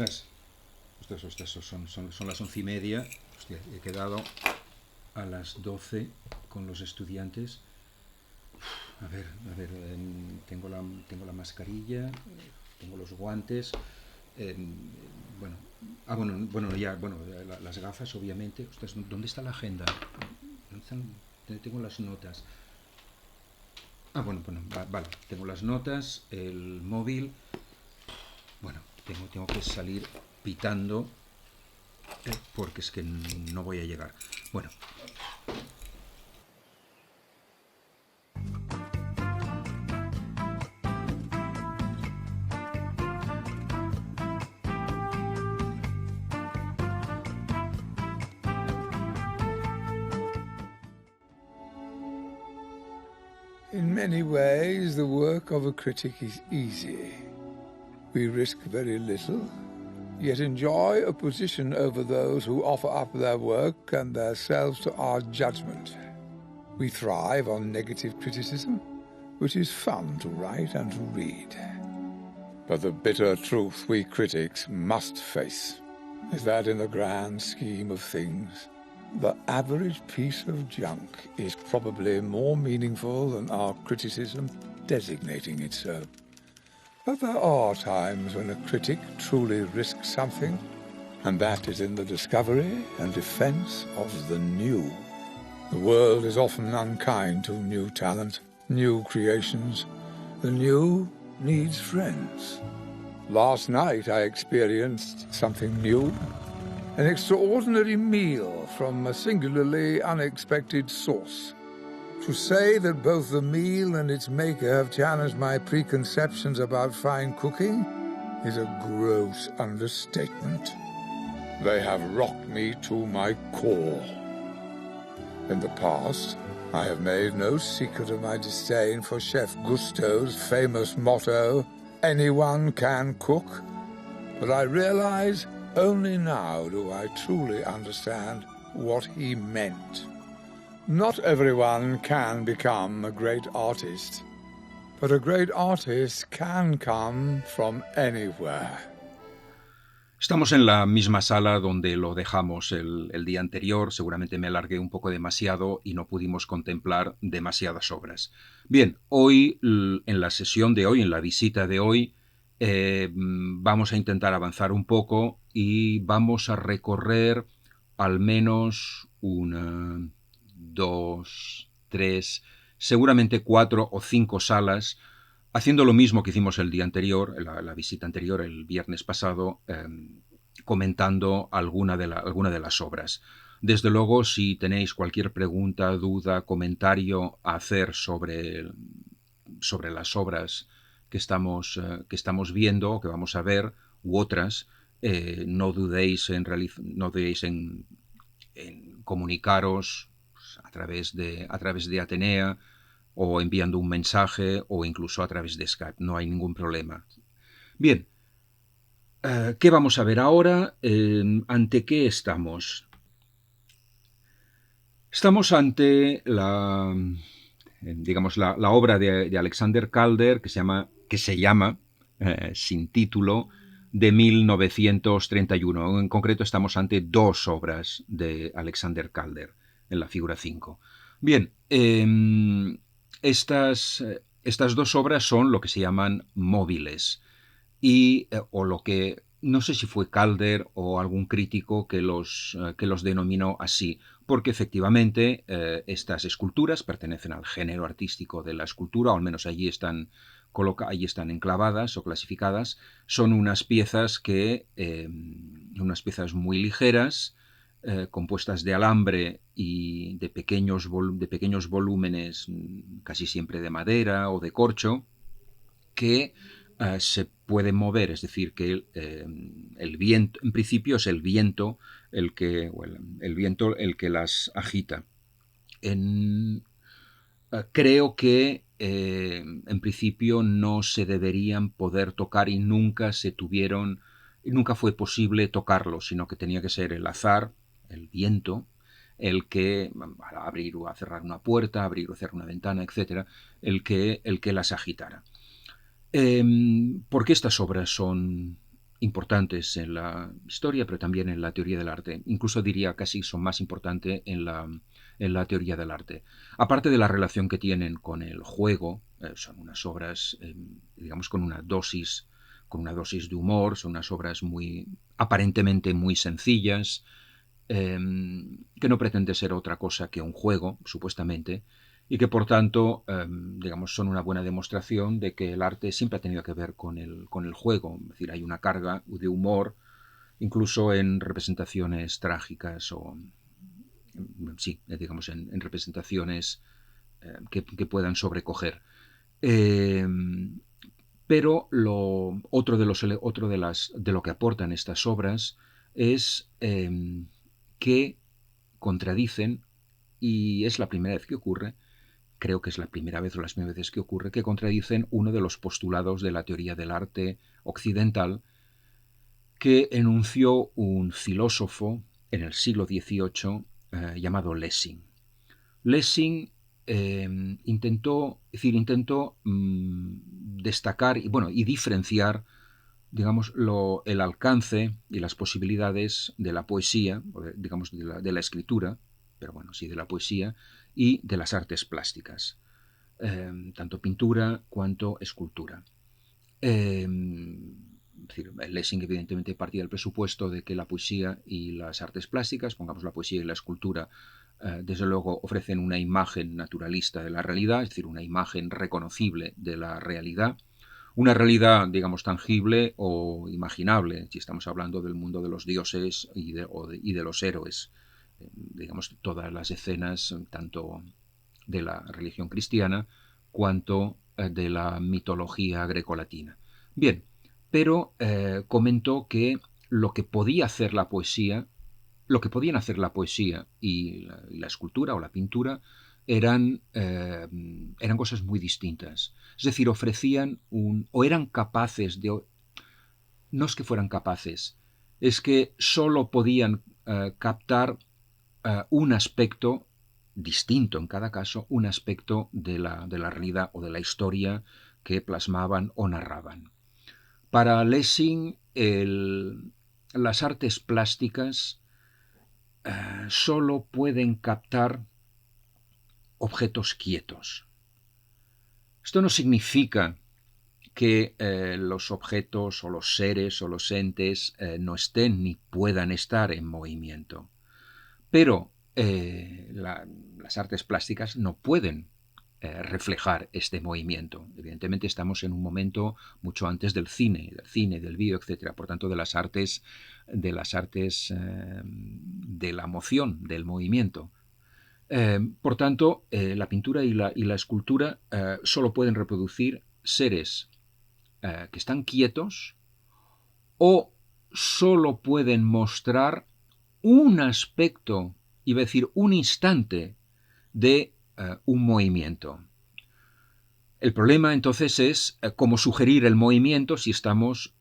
Ostras, son las 11:30. Hostia, he quedado a las 12 con los estudiantes. A ver, tengo la mascarilla, tengo los guantes, eh, bueno, las gafas, obviamente. Ostras, ¿dónde está la agenda? Tengo las notas. Vale, tengo las notas, el móvil. Bueno, tengo que salir pitando porque es que no voy a llegar. Bueno. In many ways, the work of a critic is easy. We risk very little, yet enjoy a position over those who offer up their work and themselves to our judgment. We thrive on negative criticism, which is fun to write and to read. But the bitter truth we critics must face is that in the grand scheme of things, the average piece of junk is probably more meaningful than our criticism designating it so. But there are times when a critic truly risks something, and that is in the discovery and defense of the new. The world is often unkind to new talent, new creations. The new needs friends. Last night I experienced something new. An extraordinary meal from a singularly unexpected source. To say that both the meal and its maker have challenged my preconceptions about fine cooking is a gross understatement. They have rocked me to my core. In the past, I have made no secret of my disdain for Chef Gusteau's famous motto, "Anyone can cook," but I realize only now do I truly understand what he meant. Not everyone can become a great artist, but a great artist can come from anywhere. Estamos en la misma sala donde lo dejamos el día anterior. Seguramente me alargué un poco demasiado y no pudimos contemplar demasiadas obras. Bien, hoy, en la sesión de hoy, en la visita de hoy, vamos a intentar avanzar un poco y vamos a recorrer al menos una, dos, tres, seguramente 4 o 5 salas, haciendo lo mismo que hicimos el día anterior, la visita anterior, el viernes pasado, comentando alguna de las obras. Desde luego, si tenéis cualquier pregunta, duda, comentario a hacer sobre las obras que estamos viendo, que vamos a ver, u otras, no dudéis en comunicaros a través de Atenea, o enviando un mensaje, o incluso a través de Skype. No hay ningún problema. Bien, ¿qué vamos a ver ahora? ¿Ante qué estamos? Estamos ante la obra de Alexander Calder, que se llama sin título, de 1931. En concreto estamos ante 2 obras de Alexander Calder, en la figura 5. Bien, estas 2 obras son lo que se llaman móviles, o lo que, no sé si fue Calder o algún crítico que los denominó así, porque efectivamente estas esculturas pertenecen al género artístico de la escultura, o al menos allí están enclavadas o clasificadas. Son unas piezas muy ligeras, compuestas de alambre y de pequeños volúmenes, casi siempre de madera o de corcho, que se pueden mover, es decir, que el viento, en principio es el viento el que las agita. Creo que en principio no se deberían poder tocar y nunca fue posible tocarlo, sino que tenía que ser el azar, el viento, el que abrir o cerrar una puerta, abrir o cerrar una ventana, etcétera, el que las agitara. ¿Por qué estas obras son importantes en la historia, pero también en la teoría del arte. Incluso diría casi son más importantes en la teoría del arte. Aparte de la relación que tienen con el juego, son unas obras, digamos, con una dosis de humor, son unas obras muy, aparentemente muy sencillas, que no pretende ser otra cosa que un juego, supuestamente, y que por tanto, digamos, son una buena demostración de que el arte siempre ha tenido que ver con el juego. Es decir, hay una carga de humor, incluso en representaciones trágicas o, sí, digamos, en representaciones que puedan sobrecoger. Eh, pero otro de lo que aportan estas obras es que contradicen, y es la primera vez que ocurre, creo que es la primera vez o las primeras veces que ocurre, que contradicen uno de los postulados de la teoría del arte occidental que enunció un filósofo en el siglo XVIII llamado Lessing. Lessing intentó destacar y diferenciar, digamos, el alcance y las posibilidades de la poesía, digamos, de la escritura, pero bueno, sí, de la poesía y de las artes plásticas, tanto pintura cuanto escultura. Es decir, Lessing evidentemente partía del presupuesto de que la poesía y las artes plásticas, pongamos la poesía y la escultura, desde luego ofrecen una imagen naturalista de la realidad, es decir, una imagen reconocible de la realidad, una realidad, digamos, tangible o imaginable, si estamos hablando del mundo de los dioses y de los héroes. Digamos, todas las escenas, tanto de la religión cristiana cuanto de la mitología grecolatina. Bien, pero comentó que lo que podía hacer la poesía, lo que podían hacer la poesía y la escultura o la pintura eran cosas muy distintas. Es decir, ofrecían o eran capaces de, no es que fueran capaces, es que solo podían captar un aspecto distinto en cada caso, un aspecto de la realidad o de la historia que plasmaban o narraban. Para Lessing, las artes plásticas solo pueden captar objetos quietos. Esto no significa que los objetos o los seres o los entes no estén ni puedan estar en movimiento. Pero las artes plásticas no pueden reflejar este movimiento. Evidentemente estamos en un momento mucho antes del cine, del vídeo, etc. Por tanto, de las artes de la emoción, del movimiento. Por tanto, la pintura y la escultura solo pueden reproducir seres que están quietos o solo pueden mostrar un aspecto, iba a decir un instante, de un movimiento. El problema entonces es cómo sugerir el movimiento si estamos,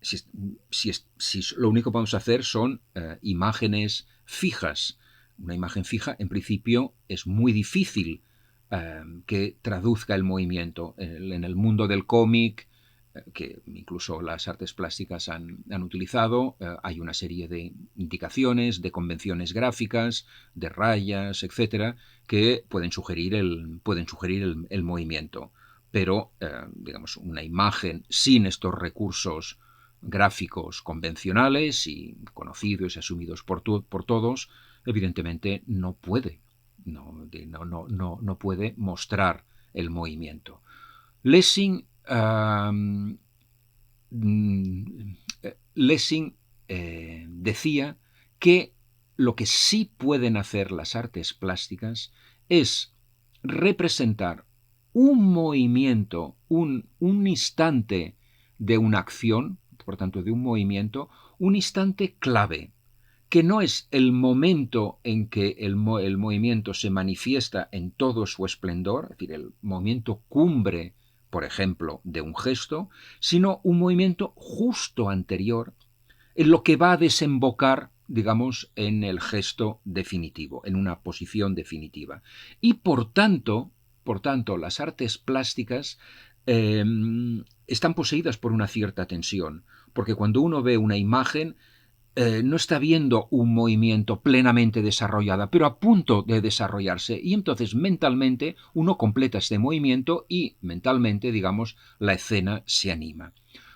si lo único que podemos hacer son imágenes fijas. Una imagen fija, en principio, es muy difícil que traduzca el movimiento. En el mundo del cómic, que incluso las artes plásticas han utilizado, hay una serie de indicaciones, de convenciones gráficas, de rayas, etcétera, que pueden sugerir el movimiento. Pero, digamos, una imagen sin estos recursos gráficos convencionales y conocidos y asumidos por todos, evidentemente no puede, no puede mostrar el movimiento. Lessing decía que lo que sí pueden hacer las artes plásticas es representar un movimiento, un instante de una acción, por tanto de un movimiento, un instante clave, que no es el momento en que el movimiento se manifiesta en todo su esplendor, es decir, el movimiento cumbre, por ejemplo, de un gesto, sino un movimiento justo anterior en lo que va a desembocar, digamos, en el gesto definitivo, en una posición definitiva. Y por tanto, las artes plásticas están poseídas por una cierta tensión, porque cuando uno ve una imagen, no está viendo un movimiento plenamente desarrollado, pero a punto de desarrollarse, y entonces mentalmente uno completa este movimiento y mentalmente, digamos, la escena se anima.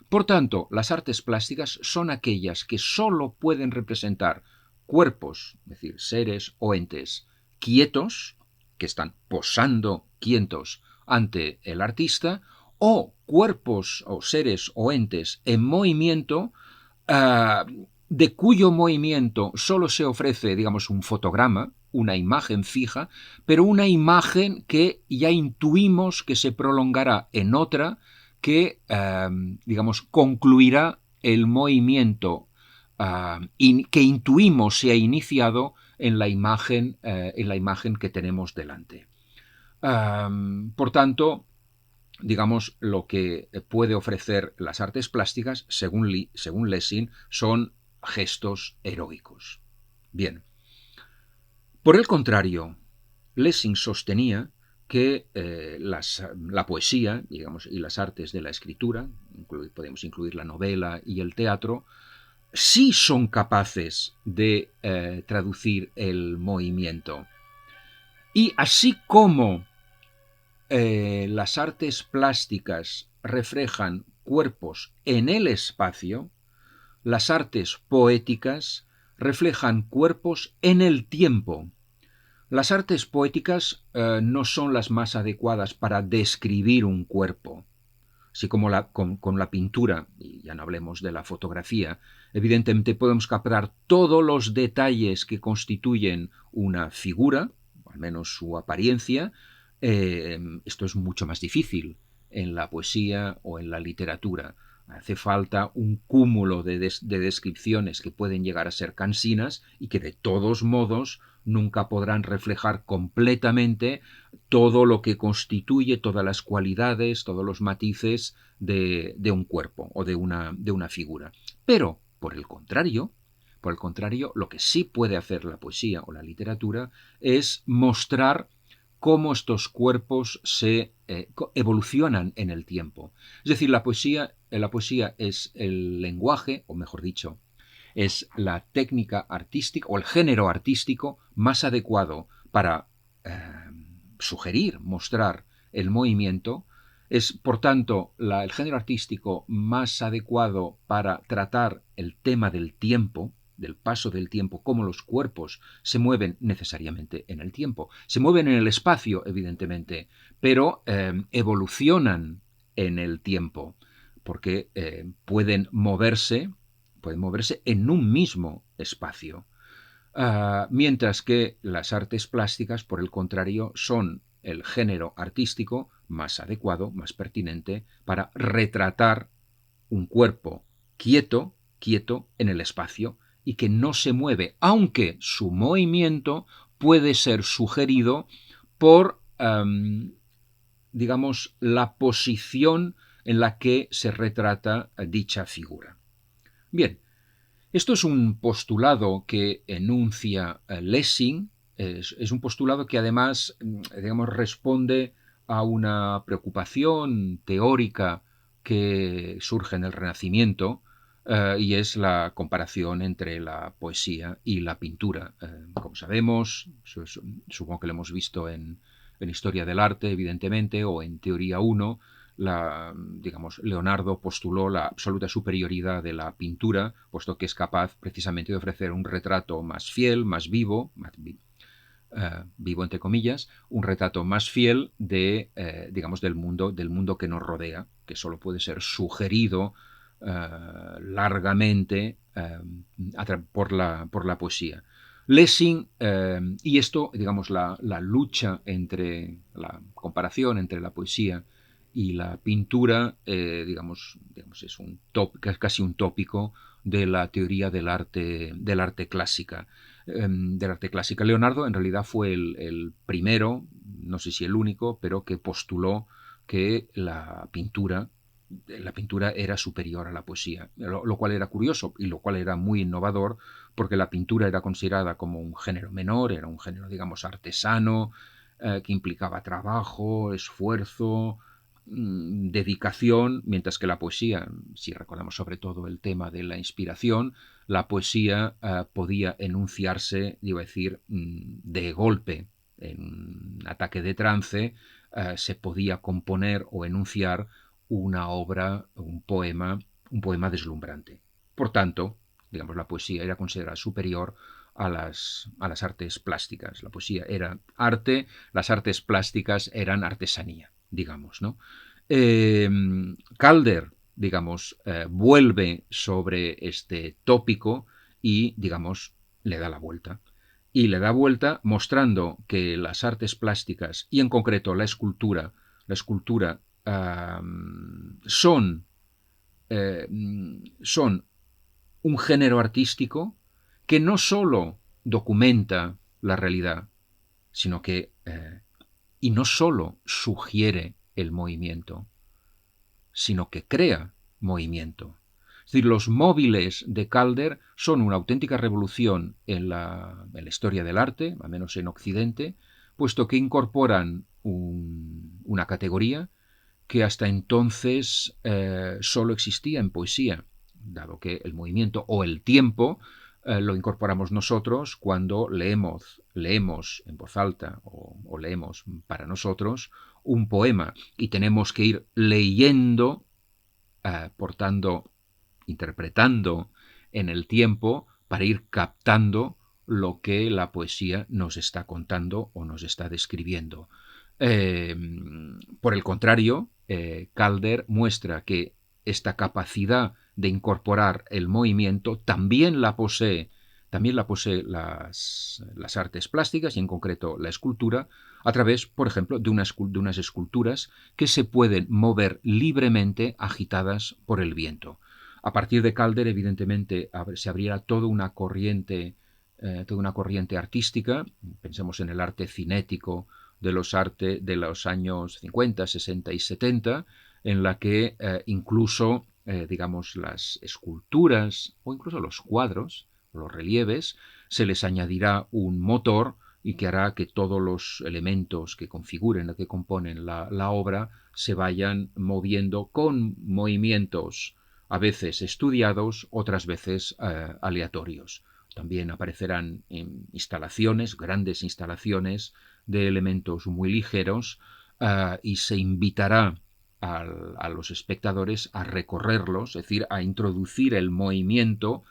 Por tanto, las artes plásticas son aquellas que sólo pueden representar cuerpos, es decir, seres o entes quietos, que están posando quietos ante el artista, o cuerpos o seres o entes en movimiento, de cuyo movimiento solo se ofrece, digamos, un fotograma, una imagen fija, pero una imagen que ya intuimos que se prolongará en otra, que, digamos, concluirá el movimiento que intuimos se ha iniciado en la imagen que tenemos delante. Por tanto, digamos, lo que puede ofrecer las artes plásticas, según Lessing, son gestos heroicos. Bien. Por el contrario, Lessing sostenía que la poesía, digamos, y las artes de la escritura, podemos incluir la novela y el teatro, sí son capaces de traducir el movimiento. Y así como las artes plásticas reflejan cuerpos en el espacio, las artes poéticas reflejan cuerpos en el tiempo. Las artes poéticas no son las más adecuadas para describir un cuerpo, así como con la pintura, y ya no hablemos de la fotografía. Evidentemente podemos captar todos los detalles que constituyen una figura, o al menos su apariencia. Esto es mucho más difícil en la poesía o en la literatura. Hace falta un cúmulo de descripciones que pueden llegar a ser cansinas y que de todos modos nunca podrán reflejar completamente todo lo que constituye, todas las cualidades, todos los matices de un cuerpo o de una figura. Pero, por el contrario, lo que sí puede hacer la poesía o la literatura es mostrar cómo estos cuerpos se evolucionan en el tiempo. Es decir, la poesía es el lenguaje, o mejor dicho, es la técnica artística o el género artístico más adecuado para sugerir, mostrar el movimiento. Es, por tanto, el género artístico más adecuado para tratar el tema del tiempo, del paso del tiempo, cómo los cuerpos se mueven necesariamente en el tiempo. Se mueven en el espacio, evidentemente, pero evolucionan en el tiempo, porque pueden moverse en un mismo espacio. Mientras que las artes plásticas, por el contrario, son el género artístico más adecuado, más pertinente para retratar un cuerpo quieto en el espacio y que no se mueve, aunque su movimiento puede ser sugerido por, digamos, la posición en la que se retrata dicha figura. Bien, esto es un postulado que enuncia Lessing, es un postulado que además, digamos, responde a una preocupación teórica que surge en el Renacimiento, y es la comparación entre la poesía y la pintura. Como sabemos, supongo que lo hemos visto en Historia del Arte, evidentemente, o en Teoría 1, digamos, Leonardo postuló la absoluta superioridad de la pintura, puesto que es capaz precisamente de ofrecer un retrato más fiel, más vivo, vivo entre comillas, un retrato más fiel de, digamos, del mundo que nos rodea, que solo puede ser sugerido largamente por la poesía. Lessing, y esto, digamos, la lucha entre, la comparación entre la poesía y la pintura, digamos, es casi un tópico de la teoría del arte clásica. Del arte clásica. Leonardo en realidad fue el primero, no sé si el único, pero que postuló que la pintura era superior a la poesía, lo cual era curioso y lo cual era muy innovador, porque la pintura era considerada como un género menor, era un género, digamos, artesano, que implicaba trabajo, esfuerzo, dedicación, mientras que la poesía, si recordamos sobre todo el tema de la inspiración, la poesía podía enunciarse, digo decir, de golpe. En un ataque de trance se podía componer o enunciar una obra, un poema deslumbrante. Por tanto, digamos, la poesía era considerada superior a las artes plásticas. La poesía era arte, las artes plásticas eran artesanía, digamos, ¿no? Calder, digamos, vuelve sobre este tópico y, digamos, le da la vuelta. Y le da vuelta mostrando que las artes plásticas, y en concreto la escultura son, son un género artístico que no solo documenta la realidad, sino que, y no solo sugiere el movimiento, sino que crea movimiento. Es decir, los móviles de Calder son una auténtica revolución en la historia del arte, al menos en Occidente, puesto que incorporan una categoría que hasta entonces solo existía en poesía, dado que el movimiento o el tiempo lo incorporamos nosotros cuando leemos en voz alta o leemos para nosotros un poema y tenemos que ir leyendo, portando, interpretando en el tiempo para ir captando lo que la poesía nos está contando o nos está describiendo. Por el contrario, Calder muestra que esta capacidad de incorporar el movimiento también la posee las artes plásticas y en concreto la escultura a través, por ejemplo, de unas esculturas que se pueden mover libremente agitadas por el viento. A partir de Calder, evidentemente, se abrirá toda una corriente artística. Pensemos en el arte cinético de los años 50, 60 y 70, en la que incluso, digamos, las esculturas o incluso los cuadros, los relieves, se les añadirá un motor y que hará que todos los elementos que configuren o que componen la obra se vayan moviendo con movimientos a veces estudiados, otras veces aleatorios. También aparecerán instalaciones, grandes instalaciones de elementos muy ligeros y se invitará a los espectadores a recorrerlos, es decir, a introducir el movimiento,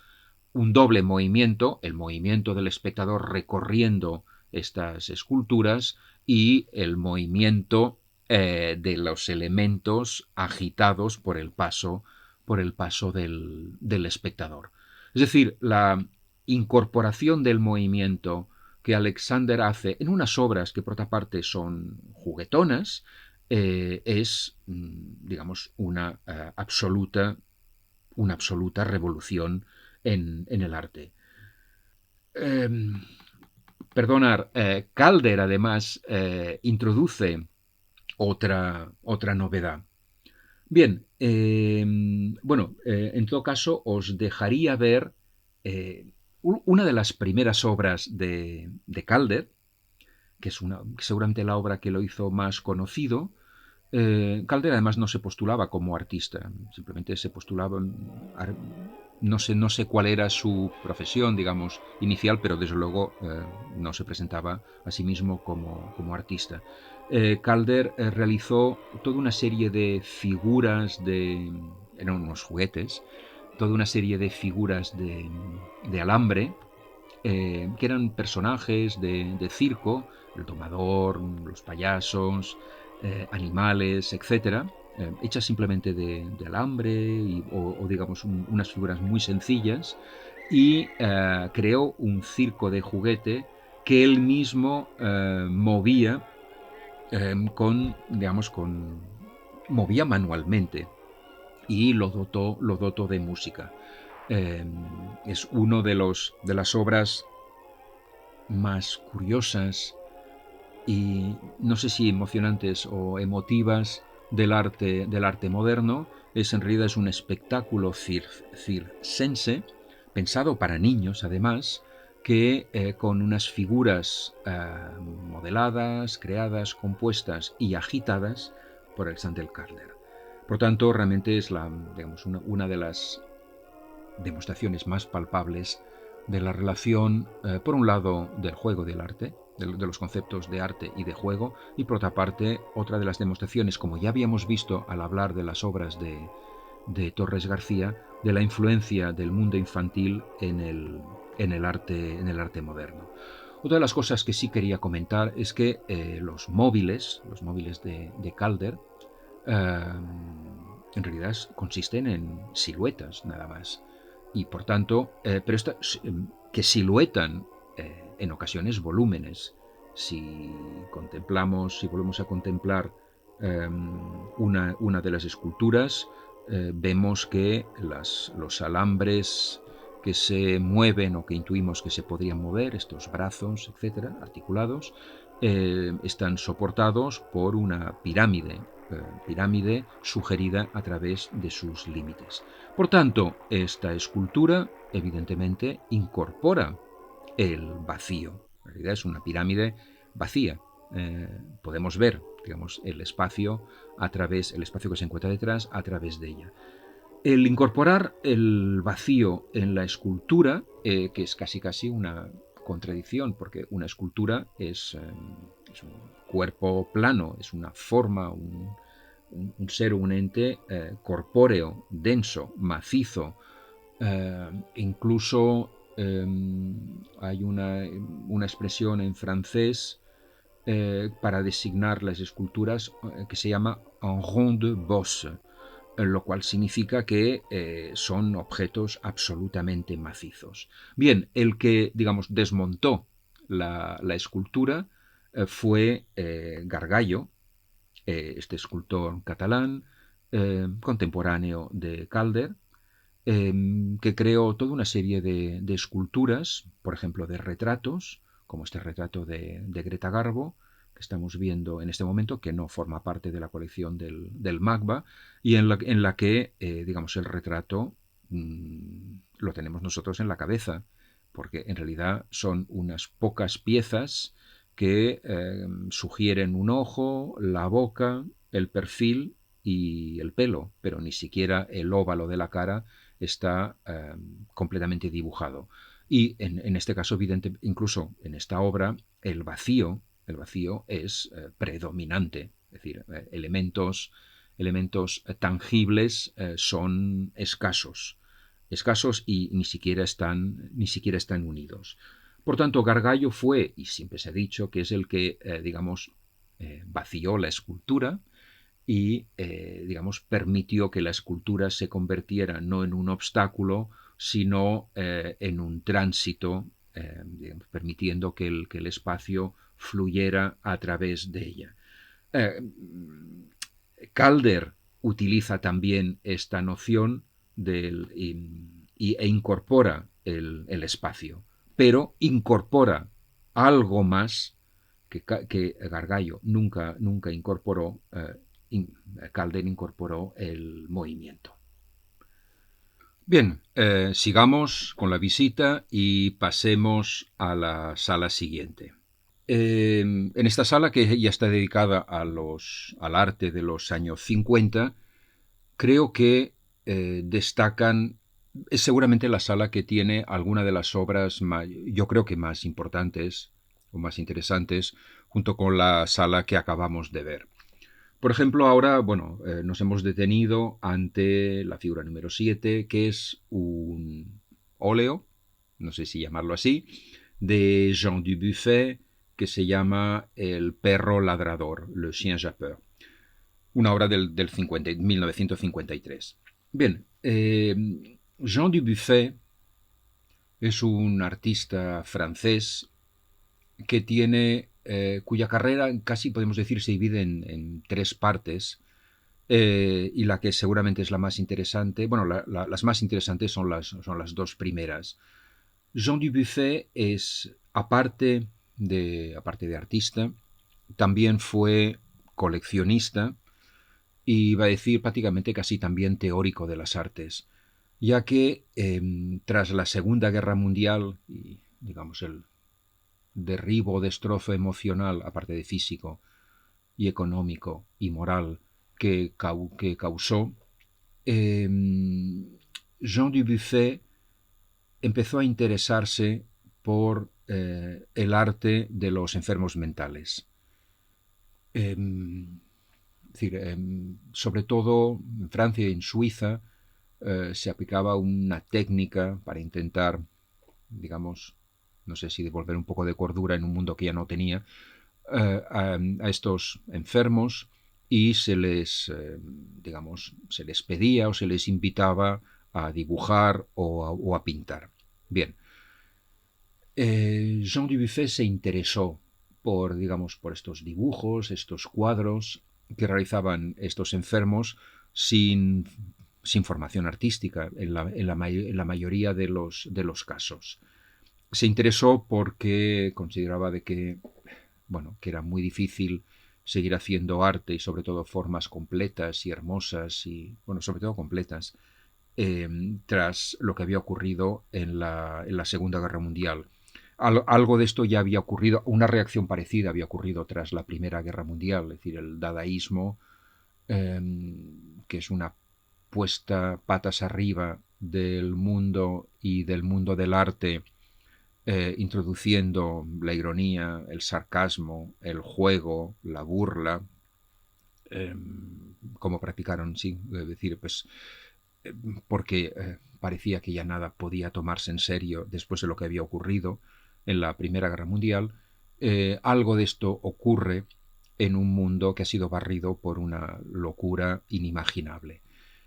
un doble movimiento, el movimiento del espectador recorriendo estas esculturas y el movimiento de los elementos agitados por el paso del espectador. Es decir, la incorporación del movimiento que Alexander hace en unas obras que por otra parte son juguetonas es, digamos, una absoluta revolución en el arte. Perdonar, Calder además introduce otra novedad. Bien, en todo caso os dejaría ver una de las primeras obras de Calder, que es seguramente la obra que lo hizo más conocido. Calder además no se postulaba como artista, simplemente se postulaba, no sé cuál era su profesión, digamos, inicial, pero desde luego no se presentaba a sí mismo como artista. Calder realizó toda una serie de figuras eran unos juguetes, toda una serie de figuras de alambre, que eran personajes de circo, el domador, los payasos, animales, etc., hechas simplemente de alambre o digamos unas figuras muy sencillas, y creó un circo de juguete que él mismo movía movía manualmente y lo dotó de música. Es uno de las obras más curiosas y no sé si emocionantes o emotivas del arte moderno. En realidad es un espectáculo circense pensado para niños, además, que con unas figuras modeladas, creadas, compuestas y agitadas por Alexander Calder. Por tanto, realmente es digamos, una de las demostraciones más palpables de la relación, por un lado, del juego y del arte, de los conceptos de arte y de juego, y por otra parte, otra de las demostraciones, como ya habíamos visto al hablar de las obras de Torres García, de la influencia del mundo infantil en el arte moderno. Otra de las cosas que sí quería comentar es que los móviles de Calder, en realidad consisten en siluetas nada más. Y por tanto, pero que siluetan en ocasiones volúmenes. Si volvemos a contemplar una de las esculturas, vemos que los alambres que se mueven o que intuimos que se podrían mover, estos brazos, etcétera, articulados, están soportados por una pirámide sugerida a través de sus límites. Por tanto, esta escultura evidentemente incorpora el vacío. En realidad es una pirámide vacía. Podemos ver, digamos, el espacio que se encuentra detrás a través de ella. El incorporar el vacío en la escultura, que es casi una contradicción, porque una escultura es un cuerpo plano, es una forma, un ser, un ente corpóreo, denso, macizo. Incluso hay una expresión en francés para designar las esculturas que se llama un rond de bosse, lo cual significa que son objetos absolutamente macizos. Bien, el que, digamos, desmontó la escultura fue Gargallo, este escultor catalán, contemporáneo de Calder, que creó toda una serie de esculturas, por ejemplo, de retratos, como este retrato de Greta Garbo, que estamos viendo en este momento, que no forma parte de la colección del MACBA, y en la que, digamos, el retrato lo tenemos nosotros en la cabeza, porque en realidad son unas pocas piezas que sugieren un ojo, la boca, el perfil y el pelo, pero ni siquiera el óvalo de la cara está completamente dibujado. Y en este caso, incluso en esta obra, el vacío es predominante, es decir, elementos tangibles son escasos y ni siquiera están unidos. Por tanto, Gargallo fue, y siempre se ha dicho, que es el que, digamos, vació la escultura y, digamos, permitió que la escultura se convirtiera no en un obstáculo, sino en un tránsito, digamos, permitiendo que el espacio fluyera a través de ella. Calder utiliza también esta noción e incorpora el espacio, pero incorpora algo más que Gargallo nunca incorporó. Calder incorporó el movimiento. Bien, sigamos con la visita y pasemos a la sala siguiente. En esta sala, que ya está dedicada al arte de los años 50, creo que destacan, es seguramente la sala que tiene alguna de las obras yo creo que más importantes o más interesantes, junto con la sala que acabamos de ver. Por ejemplo, ahora, bueno, nos hemos detenido ante la figura número 7, que es un óleo, no sé si llamarlo así, de Jean Dubuffet, que se llama El perro ladrador, Le Chien Jappeur, una obra del 1953. Bien, Jean Dubuffet es un artista francés que tiene, cuya carrera casi podemos decir se divide en tres partes, y la que seguramente es la más interesante, bueno, las más interesantes son las dos primeras. Jean Dubuffet es, aparte de artista, también fue coleccionista y iba a decir prácticamente casi también teórico de las artes, ya que tras la Segunda Guerra Mundial y, digamos, el derribo o destrozo emocional, aparte de físico y económico y moral, que causó, Jean Dubuffet empezó a interesarse por el arte de los enfermos mentales. Es decir, sobre todo en Francia y en Suiza se aplicaba una técnica para intentar, digamos, no sé si devolver un poco de cordura en un mundo que ya no tenía, a estos enfermos, y se les, digamos, se les pedía o se les invitaba a dibujar o a pintar. Bien, Jean Dubuffet se interesó por, digamos, por estos dibujos, estos cuadros que realizaban estos enfermos sin formación artística en la mayoría de los casos. Se interesó porque consideraba de que, bueno, que era muy difícil seguir haciendo arte y sobre todo formas completas y hermosas y, bueno, sobre todo completas, tras lo que había ocurrido en la Segunda Guerra Mundial. Algo de esto ya había ocurrido, una reacción parecida había ocurrido tras la Primera Guerra Mundial, es decir, el dadaísmo, que es una puesta patas arriba del mundo y del mundo del arte, introduciendo la ironía, el sarcasmo, el juego, la burla, como practicaron, sí, es decir, pues porque parecía que ya nada podía tomarse en serio después de lo que había ocurrido en la Primera Guerra Mundial. Algo de esto ocurre en un mundo que ha sido barrido por una locura inimaginable.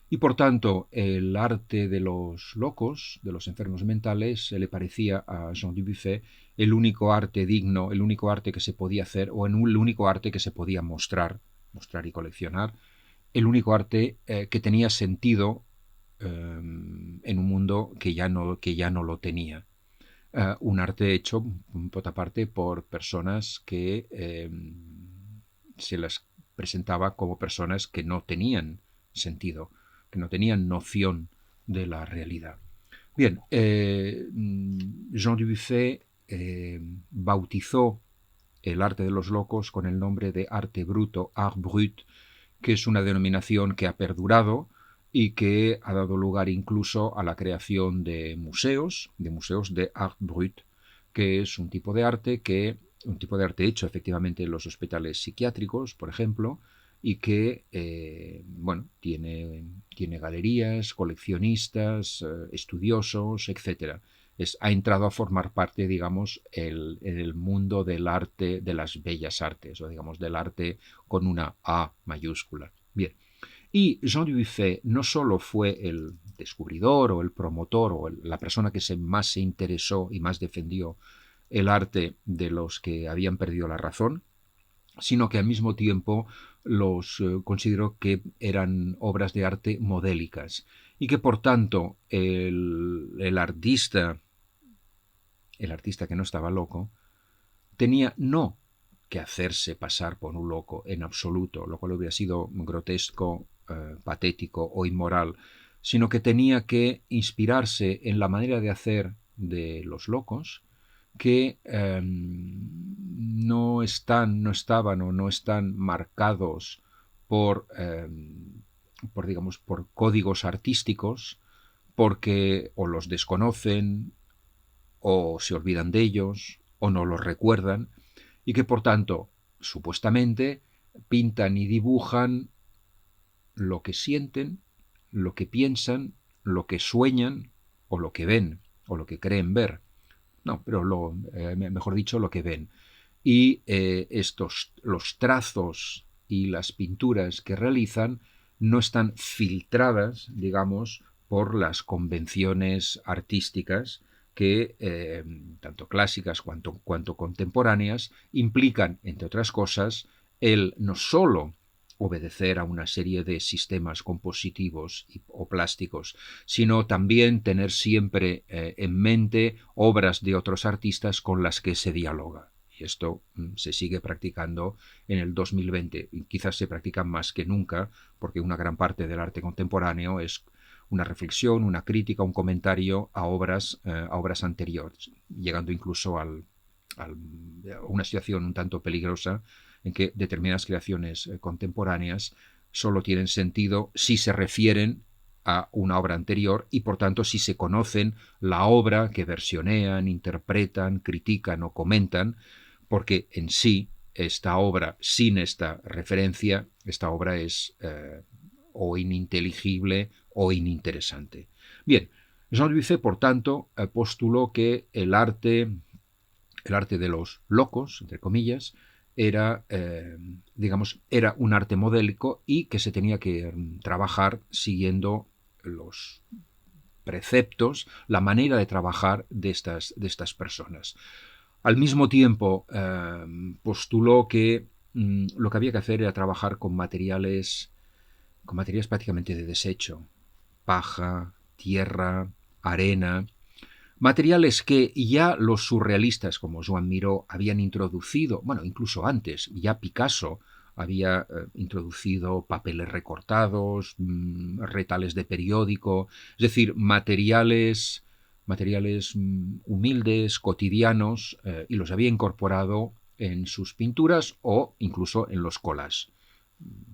Y por tanto, el arte de los locos, de los enfermos mentales, se le parecía a Jean Dubuffet el único arte digno, el único arte que se podía hacer, o el único arte que se podía mostrar y coleccionar, el único arte que tenía sentido en un mundo que ya no lo tenía. Un arte hecho, por otra parte, por personas que se las presentaba como personas que no tenían sentido, que no tenían noción de la realidad. Bien, Jean Dubuffet bautizó el arte de los locos con el nombre de arte bruto, art brut, que es una denominación que ha perdurado y que ha dado lugar incluso a la creación de museos de art brut, que es un tipo de arte hecho efectivamente en los hospitales psiquiátricos, por ejemplo, y que bueno, tiene galerías, coleccionistas, estudiosos, etc. Ha entrado a formar parte, digamos, en el mundo del arte, de las bellas artes, o digamos del arte con una A mayúscula. Bien. Y Jean Dubuffet no solo fue el descubridor o el promotor o la persona que más se interesó y más defendió el arte de los que habían perdido la razón, sino que al mismo tiempo los consideró que eran obras de arte modélicas y que por tanto el artista que no estaba loco, tenía no que hacerse pasar por un loco en absoluto, lo cual hubiera sido grotesco, patético o inmoral, sino que tenía que inspirarse en la manera de hacer de los locos, que no están marcados por digamos, por códigos artísticos, porque o los desconocen, o se olvidan de ellos, o no los recuerdan, y que por tanto, supuestamente, pintan y dibujan lo que sienten, lo que piensan, lo que sueñan, o lo que ven, o lo que creen ver. No, pero mejor dicho, lo que ven. Y los trazos y las pinturas que realizan no están filtradas, digamos, por las convenciones artísticas que, tanto clásicas cuanto contemporáneas, implican, entre otras cosas, el no solo obedecer a una serie de sistemas compositivos o plásticos, sino también tener siempre en mente obras de otros artistas con las que se dialoga. Y esto se sigue practicando en el 2020. Y quizás se practica más que nunca, porque una gran parte del arte contemporáneo es una reflexión, una crítica, un comentario a obras anteriores, llegando incluso a una situación un tanto peligrosa en que determinadas creaciones contemporáneas solo tienen sentido si se refieren a una obra anterior y por tanto si se conocen la obra que versionean, interpretan, critican o comentan, porque en sí esta obra, sin esta referencia, esta obra es o ininteligible o ininteresante. Bien, Jean Dubuffet, por tanto, postuló que el arte de los locos, entre comillas, era, era un arte modélico y que se tenía que trabajar siguiendo los preceptos, la manera de trabajar de estas personas. Al mismo tiempo, postuló que lo que había que hacer era trabajar con materiales prácticamente de desecho, paja, tierra, arena, materiales que ya los surrealistas como Joan Miró habían introducido, bueno, incluso antes, ya Picasso había introducido papeles recortados, retales de periódico, es decir, materiales humildes, cotidianos, y los había incorporado en sus pinturas o incluso en los collages,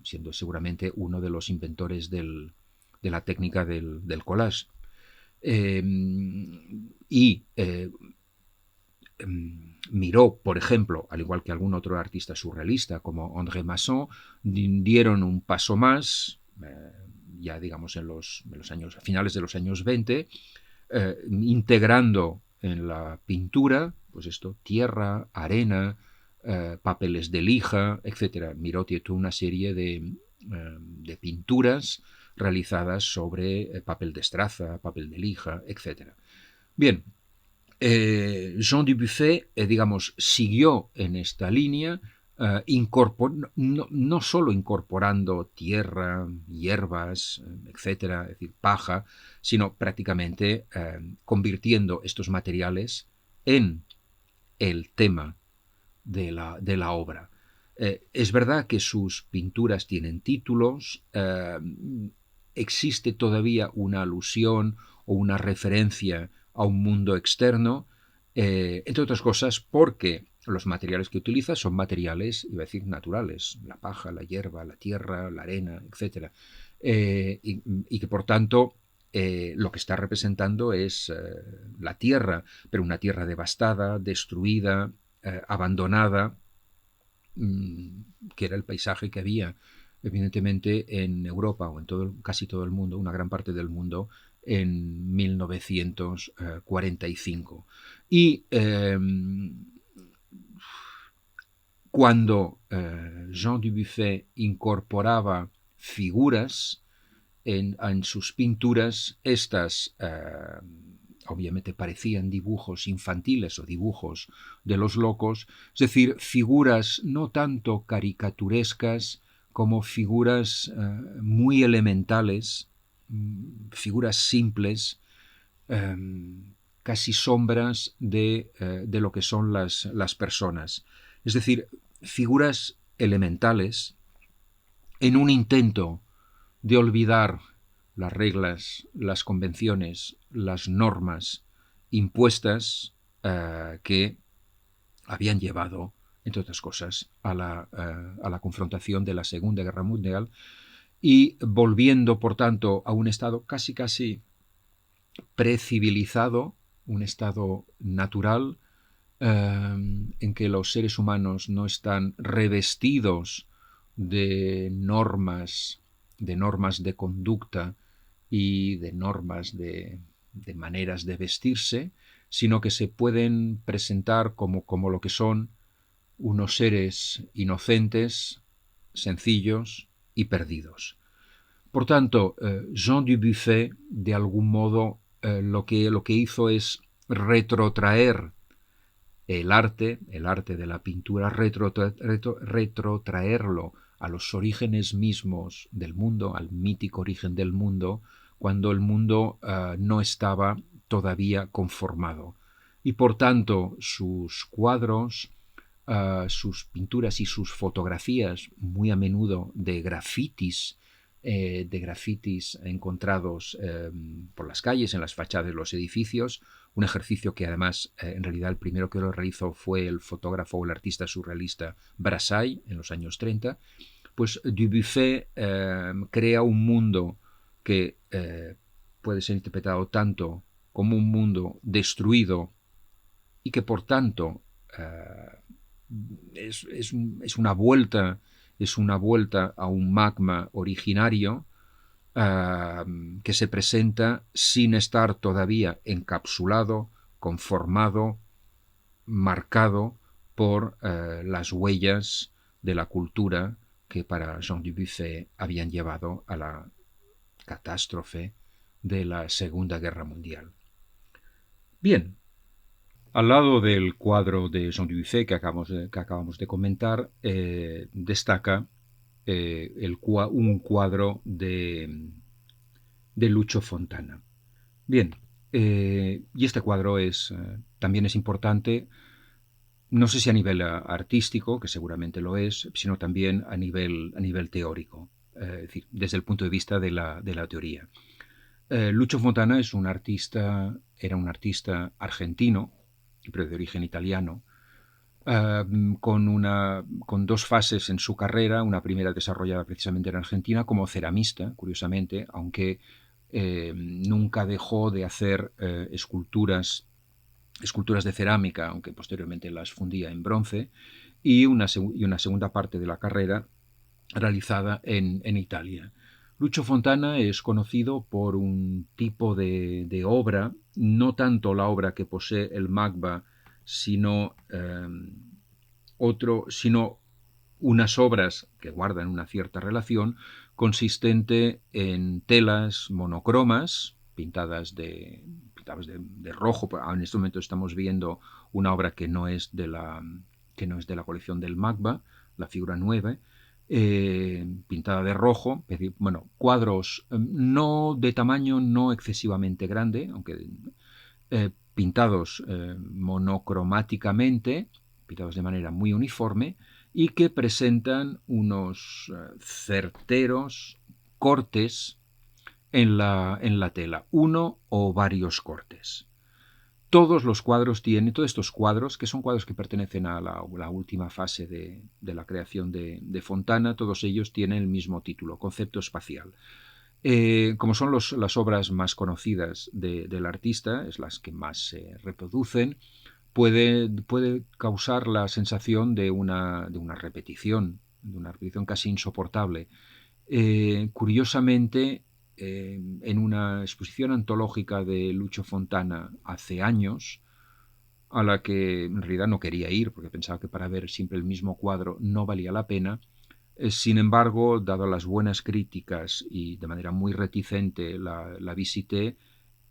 siendo seguramente uno de los inventores de la técnica del collage. Miró, por ejemplo, al igual que algún otro artista surrealista como André Masson, dieron un paso más, ya digamos en los años, a finales de los años 20, integrando en la pintura, pues esto, tierra, arena, papeles de lija, etc. Miró tiene una serie de pinturas realizadas sobre papel de estraza, papel de lija, etc. Bien, Jean Dubuffet, digamos, siguió en esta línea, no solo incorporando tierra, hierbas, etcétera, es decir, paja, sino prácticamente convirtiendo estos materiales en el tema de la obra. Es verdad que sus pinturas tienen títulos, existe todavía una alusión o una referencia a un mundo externo, entre otras cosas porque los materiales que utiliza son materiales, iba a decir, naturales, la paja, la hierba, la tierra, la arena, etc. Y que por tanto lo que está representando es la tierra, pero una tierra devastada, destruida, abandonada, que era el paisaje que había evidentemente en Europa o en casi todo el mundo, una gran parte del mundo, en 1945. Y cuando Jean Dubuffet incorporaba figuras en sus pinturas, estas obviamente parecían dibujos infantiles o dibujos de los locos, es decir, figuras no tanto caricaturescas como figuras muy elementales, figuras simples, casi sombras de lo que son las personas. Es decir, figuras elementales en un intento de olvidar las reglas, las convenciones, las normas impuestas que habían llevado, entre otras cosas, a la confrontación de la Segunda Guerra Mundial y volviendo, por tanto, a un estado casi precivilizado, un estado natural, en que los seres humanos no están revestidos de normas de conducta y de normas de maneras de vestirse, sino que se pueden presentar como lo que son unos seres inocentes, sencillos y perdidos. Por tanto, Jean Dubuffet, de algún modo, lo que hizo es retrotraer el arte de la pintura, retrotraerlo a los orígenes mismos del mundo, al mítico origen del mundo, cuando el mundo no estaba todavía conformado. Y por tanto, sus cuadros, sus pinturas y sus fotografías, muy a menudo de grafitis encontrados por las calles, en las fachadas de los edificios, un ejercicio que además, en realidad, el primero que lo realizó fue el fotógrafo o el artista surrealista Brassai en los años 30, pues Dubuffet crea un mundo que puede ser interpretado tanto como un mundo destruido y que por tanto es una vuelta a un magma originario que se presenta sin estar todavía encapsulado, conformado, marcado por las huellas de la cultura que para Jean Dubuffet habían llevado a la catástrofe de la Segunda Guerra Mundial. Bien, al lado del cuadro de Jean Dubuffet que acabamos de comentar, destaca un cuadro de Lucio Fontana. Bien, y este cuadro también es importante, no sé si a nivel artístico, que seguramente lo es, sino también a nivel teórico, es decir, desde el punto de vista de la teoría. Lucio Fontana era un artista argentino, pero de origen italiano, con dos fases en su carrera, una primera desarrollada precisamente en Argentina como ceramista, curiosamente, aunque nunca dejó de hacer esculturas de cerámica, aunque posteriormente las fundía en bronce, y una segunda parte de la carrera realizada en Italia. Lucio Fontana es conocido por un tipo de obra, no tanto la obra que posee el Magba, sino unas obras que guardan una cierta relación, consistente en telas monocromas, pintadas de rojo. En este momento estamos viendo una obra que no es de la colección del Magba, la figura 9, pintada de rojo, es decir, bueno, cuadros no de tamaño no excesivamente grande, aunque pintados monocromáticamente, pintados de manera muy uniforme, y que presentan unos certeros cortes en la tela, uno o varios cortes. Todos estos cuadros, que son cuadros que pertenecen a la última fase de la creación de Fontana, todos ellos tienen el mismo título, Concepto espacial. Como son las obras más conocidas del artista, es las que más se reproducen, puede causar la sensación de una repetición, casi insoportable. Curiosamente, en una exposición antológica de Lucio Fontana hace años, a la que en realidad no quería ir porque pensaba que para ver siempre el mismo cuadro no valía la pena, sin embargo, dado las buenas críticas y de manera muy reticente la visité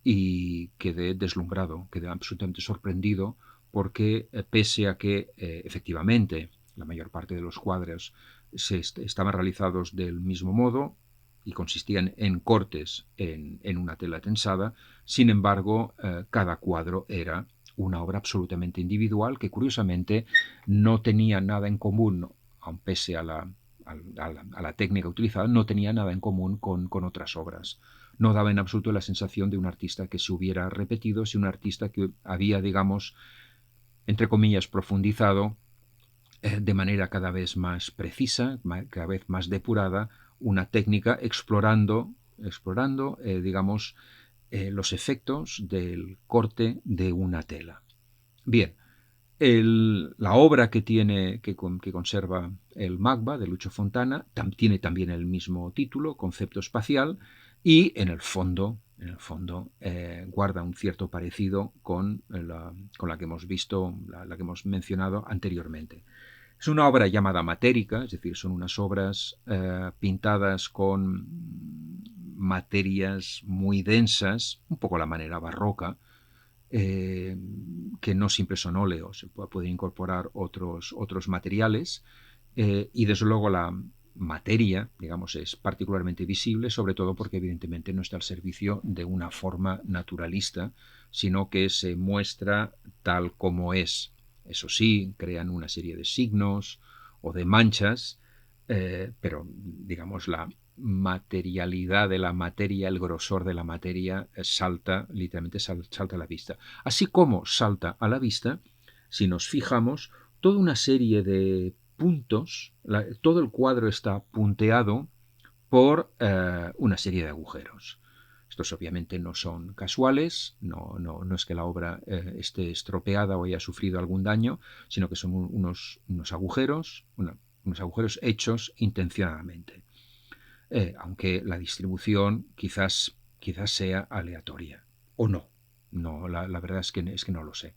y quedé deslumbrado, quedé absolutamente sorprendido porque pese a que efectivamente la mayor parte de los cuadros estaban realizados del mismo modo y consistían en cortes en una tela tensada, sin embargo cada cuadro era una obra absolutamente individual que curiosamente no tenía nada en común, aun pese a la técnica utilizada, no tenía nada en común con otras obras. No daba en absoluto la sensación de un artista que se hubiera repetido, sino un artista que había, digamos, entre comillas, profundizado de manera cada vez más precisa, cada vez más depurada, una técnica explorando digamos, los efectos del corte de una tela. Bien, la obra que conserva el Magba de Lucio Fontana tiene también el mismo título, Concepto espacial, y en el fondo guarda un cierto parecido con la que hemos visto, la que hemos mencionado anteriormente. Es una obra llamada matérica, es decir, son unas obras pintadas con materias muy densas, un poco a la manera barroca, que no siempre son óleos, se pueden incorporar otros materiales, y desde luego la materia, digamos, es particularmente visible, sobre todo porque evidentemente no está al servicio de una forma naturalista, sino que se muestra tal como es. Eso sí, crean una serie de signos o de manchas, pero digamos la materialidad de la materia, el grosor de la materia literalmente salta a la vista. Así como salta a la vista, si nos fijamos, toda una serie de puntos, todo el cuadro está punteado por una serie de agujeros. Estos obviamente no son casuales, no es que la obra esté estropeada o haya sufrido algún daño, sino que son unos agujeros, unos agujeros hechos intencionadamente. Aunque la distribución quizás sea aleatoria, o no. No, la verdad es que no lo sé.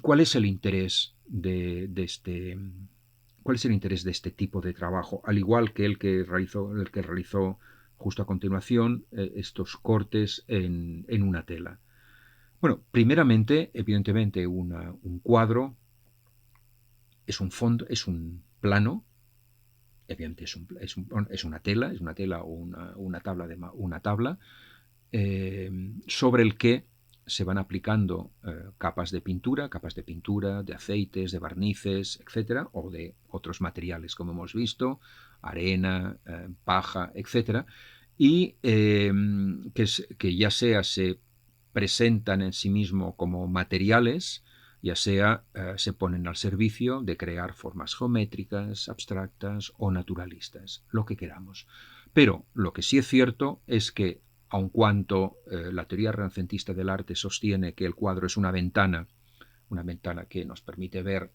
¿Cuál es el interés de este? ¿Cuál es el interés de este tipo de trabajo? Al igual que el que realizó justo a continuación estos cortes en una tela. Bueno, primeramente, evidentemente, un cuadro es un fondo, es un plano. Evidentemente es una tela o una tabla sobre el que se van aplicando capas de pintura, de aceites, de barnices, etcétera, o de otros materiales, como hemos visto, arena, paja, etcétera, y que ya sea se presentan en sí mismo como materiales, ya sea se ponen al servicio de crear formas geométricas, abstractas o naturalistas, lo que queramos. Pero lo que sí es cierto es que, aun cuanto la teoría renacentista del arte sostiene que el cuadro es una ventana que nos permite ver,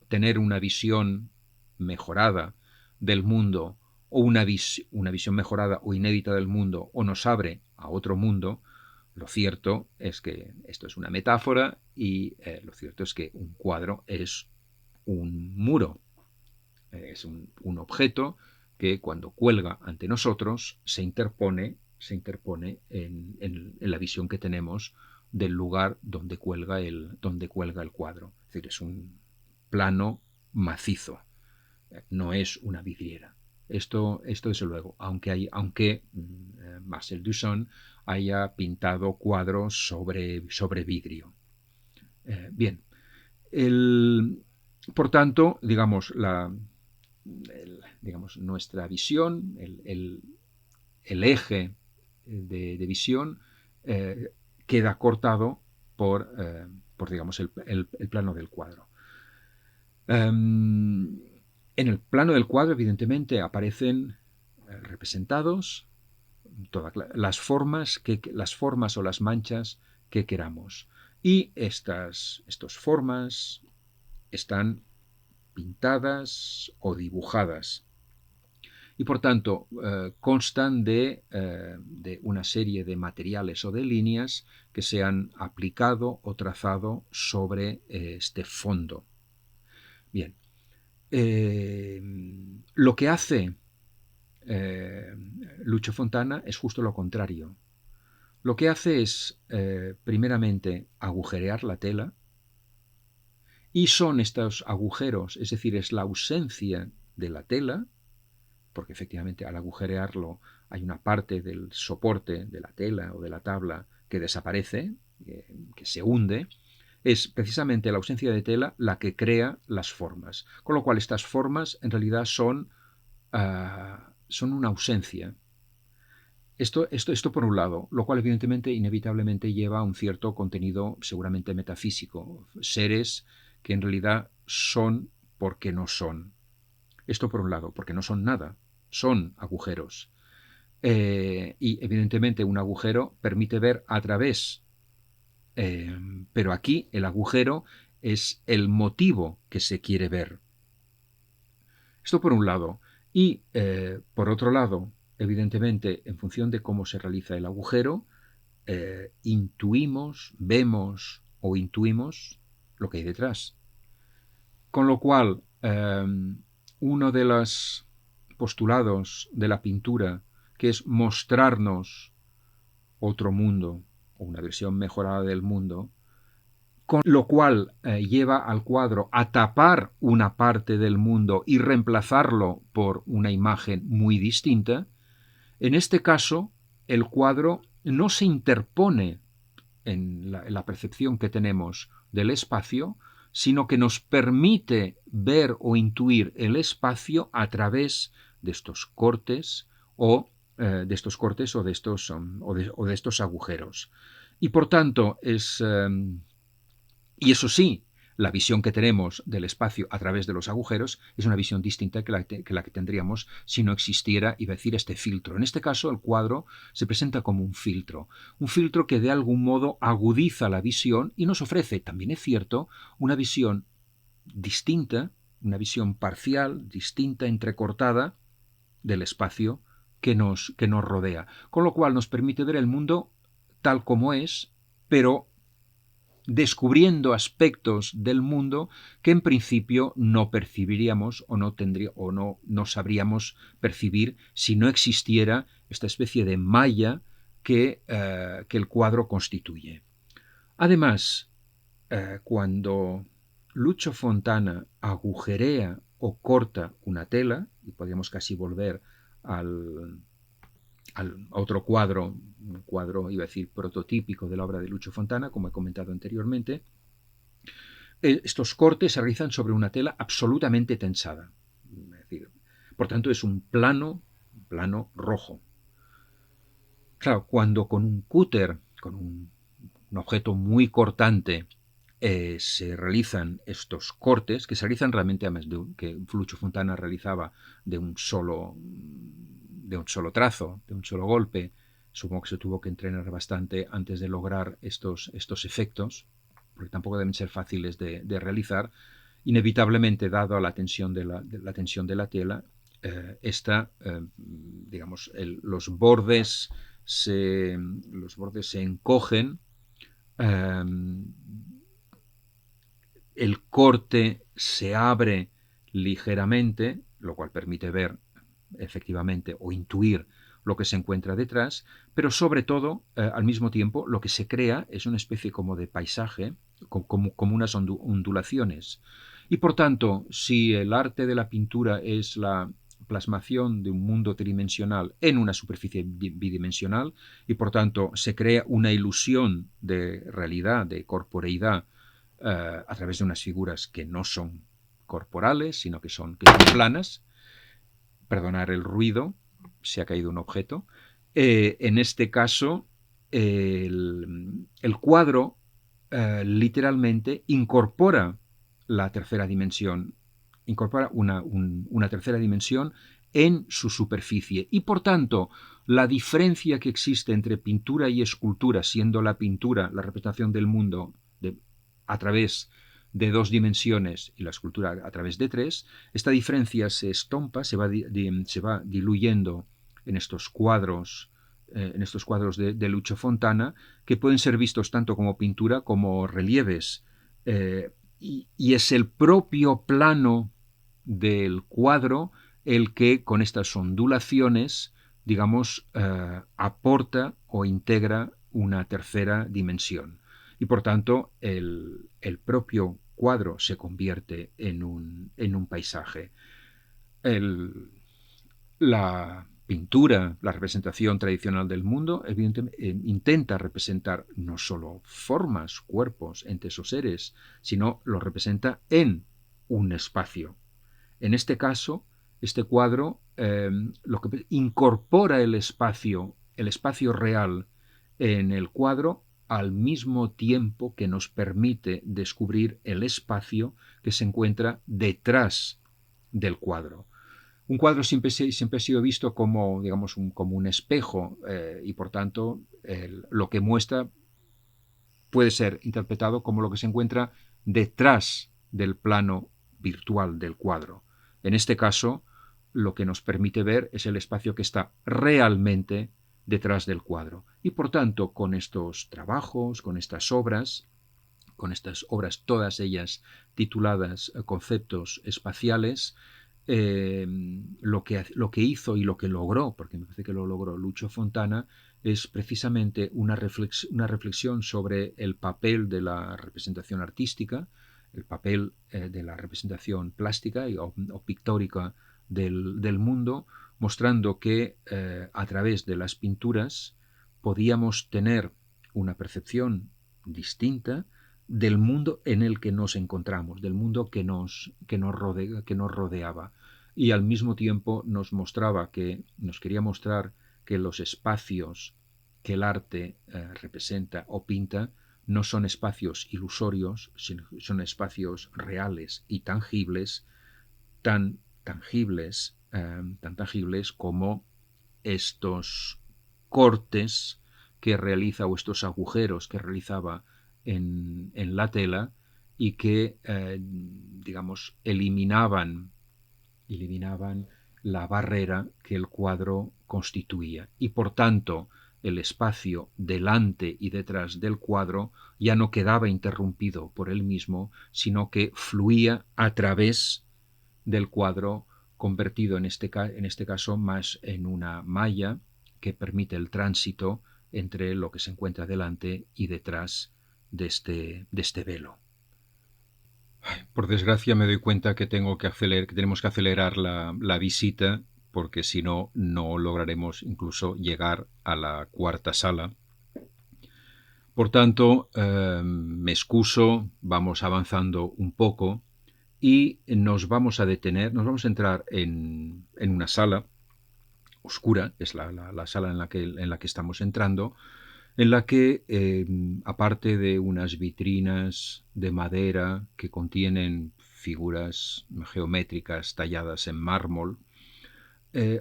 tener una visión mejorada del mundo, o una visión mejorada o inédita del mundo, o nos abre a otro mundo, lo cierto es que esto es una metáfora y lo cierto es que un cuadro es un muro, es un objeto que cuando cuelga ante nosotros se interpone en la visión que tenemos del lugar donde cuelga el cuadro. Es decir, es un plano macizo, no es una vidriera. Esto desde luego, aunque Marcel Duchamp haya pintado cuadros sobre vidrio. Bien, por tanto, nuestra visión, el eje de visión queda cortado por el plano del cuadro. En el plano del cuadro, evidentemente, aparecen representados todas las formas o las manchas que queramos. Y estas formas están pintadas o dibujadas. Y por tanto constan de una serie de materiales o de líneas que se han aplicado o trazado sobre este fondo. Bien, lo que hace Lucio Fontana es justo lo contrario. Lo que hace es, primeramente, agujerear la tela, y son estos agujeros, es decir, es la ausencia de la tela, porque efectivamente al agujerearlo hay una parte del soporte de la tela o de la tabla que desaparece, que se hunde. Es precisamente la ausencia de tela la que crea las formas, con lo cual estas formas en realidad son una ausencia. Esto por un lado, lo cual evidentemente inevitablemente lleva a un cierto contenido seguramente metafísico, seres que en realidad son porque no son. Esto por un lado, porque no son nada, son agujeros. Y evidentemente un agujero permite ver a través, pero aquí el agujero es el motivo que se quiere ver. Esto por un lado. Y por otro lado, evidentemente, en función de cómo se realiza el agujero, vemos o intuimos lo que hay detrás. Con lo cual, uno de los postulados de la pintura, que es mostrarnos otro mundo, o una versión mejorada del mundo, con lo cual lleva al cuadro a tapar una parte del mundo y reemplazarlo por una imagen muy distinta. En este caso, el cuadro no se interpone en la percepción que tenemos del espacio, sino que nos permite ver o intuir el espacio a través de estos cortes o de estos agujeros. Y por tanto y eso sí, la visión que tenemos del espacio a través de los agujeros es una visión distinta que la que tendríamos si no existiera, iba a decir, este filtro. En este caso, el cuadro se presenta como un filtro que de algún modo agudiza la visión y nos ofrece, también es cierto, una visión distinta, una visión parcial, distinta, entrecortada del espacio que nos rodea, con lo cual nos permite ver el mundo tal como es, pero descubriendo aspectos del mundo que en principio no percibiríamos o no sabríamos percibir si no existiera esta especie de malla que el cuadro constituye. Además, cuando Lucio Fontana agujerea o corta una tela, y podríamos casi volver al otro cuadro, un cuadro, iba a decir, prototípico de la obra de Lucio Fontana, como he comentado anteriormente, estos cortes se realizan sobre una tela absolutamente tensada. Es decir, por tanto, es un plano rojo. Claro, cuando con un cúter, con un objeto muy cortante, se realizan estos cortes, que se realizan realmente, además que Lucio Fontana realizaba de un solo trazo, de un solo golpe. Supongo que se tuvo que entrenar bastante antes de lograr estos efectos, porque tampoco deben ser fáciles de realizar. Inevitablemente, dado la tensión de la tela, digamos, los bordes se encogen, el corte se abre ligeramente, lo cual permite ver efectivamente o intuir lo que se encuentra detrás, pero sobre todo, al mismo tiempo, lo que se crea es una especie como de paisaje, como unas ondulaciones. Y por tanto, si el arte de la pintura es la plasmación de un mundo tridimensional en una superficie bidimensional, y por tanto se crea una ilusión de realidad, de corporeidad, a través de unas figuras que no son corporales, sino que son planas. Perdonar el ruido, se ha caído un objeto. En este caso, el cuadro literalmente incorpora la tercera dimensión, incorpora una tercera dimensión en su superficie. Y por tanto, la diferencia que existe entre pintura y escultura, siendo la pintura la representación del mundo a través de dos dimensiones y la escultura a través de tres, esta diferencia se estompa, se va diluyendo en estos cuadros de Lucio Fontana, que pueden ser vistos tanto como pintura como relieves. Y es el propio plano del cuadro el que, con estas ondulaciones, digamos, aporta o integra una tercera dimensión. Y por tanto, el propio cuadro se convierte en un paisaje. La pintura, la representación tradicional del mundo, evidentemente intenta representar no solo formas, cuerpos, entes o seres, sino lo representa en un espacio. En este caso, este cuadro lo que incorpora el espacio real en el cuadro, al mismo tiempo que nos permite descubrir el espacio que se encuentra detrás del cuadro. Un cuadro siempre ha sido visto como, digamos, como un espejo, y por tanto lo que muestra puede ser interpretado como lo que se encuentra detrás del plano virtual del cuadro. En este caso, lo que nos permite ver es el espacio que está realmente detrás del cuadro. Y por tanto, con estos trabajos, con estas obras todas ellas tituladas Conceptos espaciales, lo que hizo y lo que logró, porque me parece que lo logró Lucio Fontana, es precisamente una reflexión sobre el papel de la representación artística, el papel de la representación plástica o pictórica del mundo, mostrando que a través de las pinturas podíamos tener una percepción distinta del mundo en el que nos encontramos, del mundo que nos rodeaba. Y al mismo tiempo nos quería mostrar que los espacios que el arte representa o pinta no son espacios ilusorios, sino son espacios reales y tangibles, tan tangibles como estos cortes que realiza o estos agujeros que realizaba en la tela y que, digamos, eliminaban la barrera que el cuadro constituía y por tanto el espacio delante y detrás del cuadro ya no quedaba interrumpido por él mismo, sino que fluía a través del cuadro, convertido en este caso más en una malla que permite el tránsito entre lo que se encuentra delante y detrás de este velo. Por desgracia me doy cuenta que que tenemos que acelerar la visita, porque si no, no lograremos incluso llegar a la cuarta sala. Por tanto, me excuso, vamos avanzando un poco y nos vamos a detener, nos vamos a entrar en una sala oscura, es la sala en la que estamos entrando, en la que, aparte de unas vitrinas de madera que contienen figuras geométricas talladas en mármol,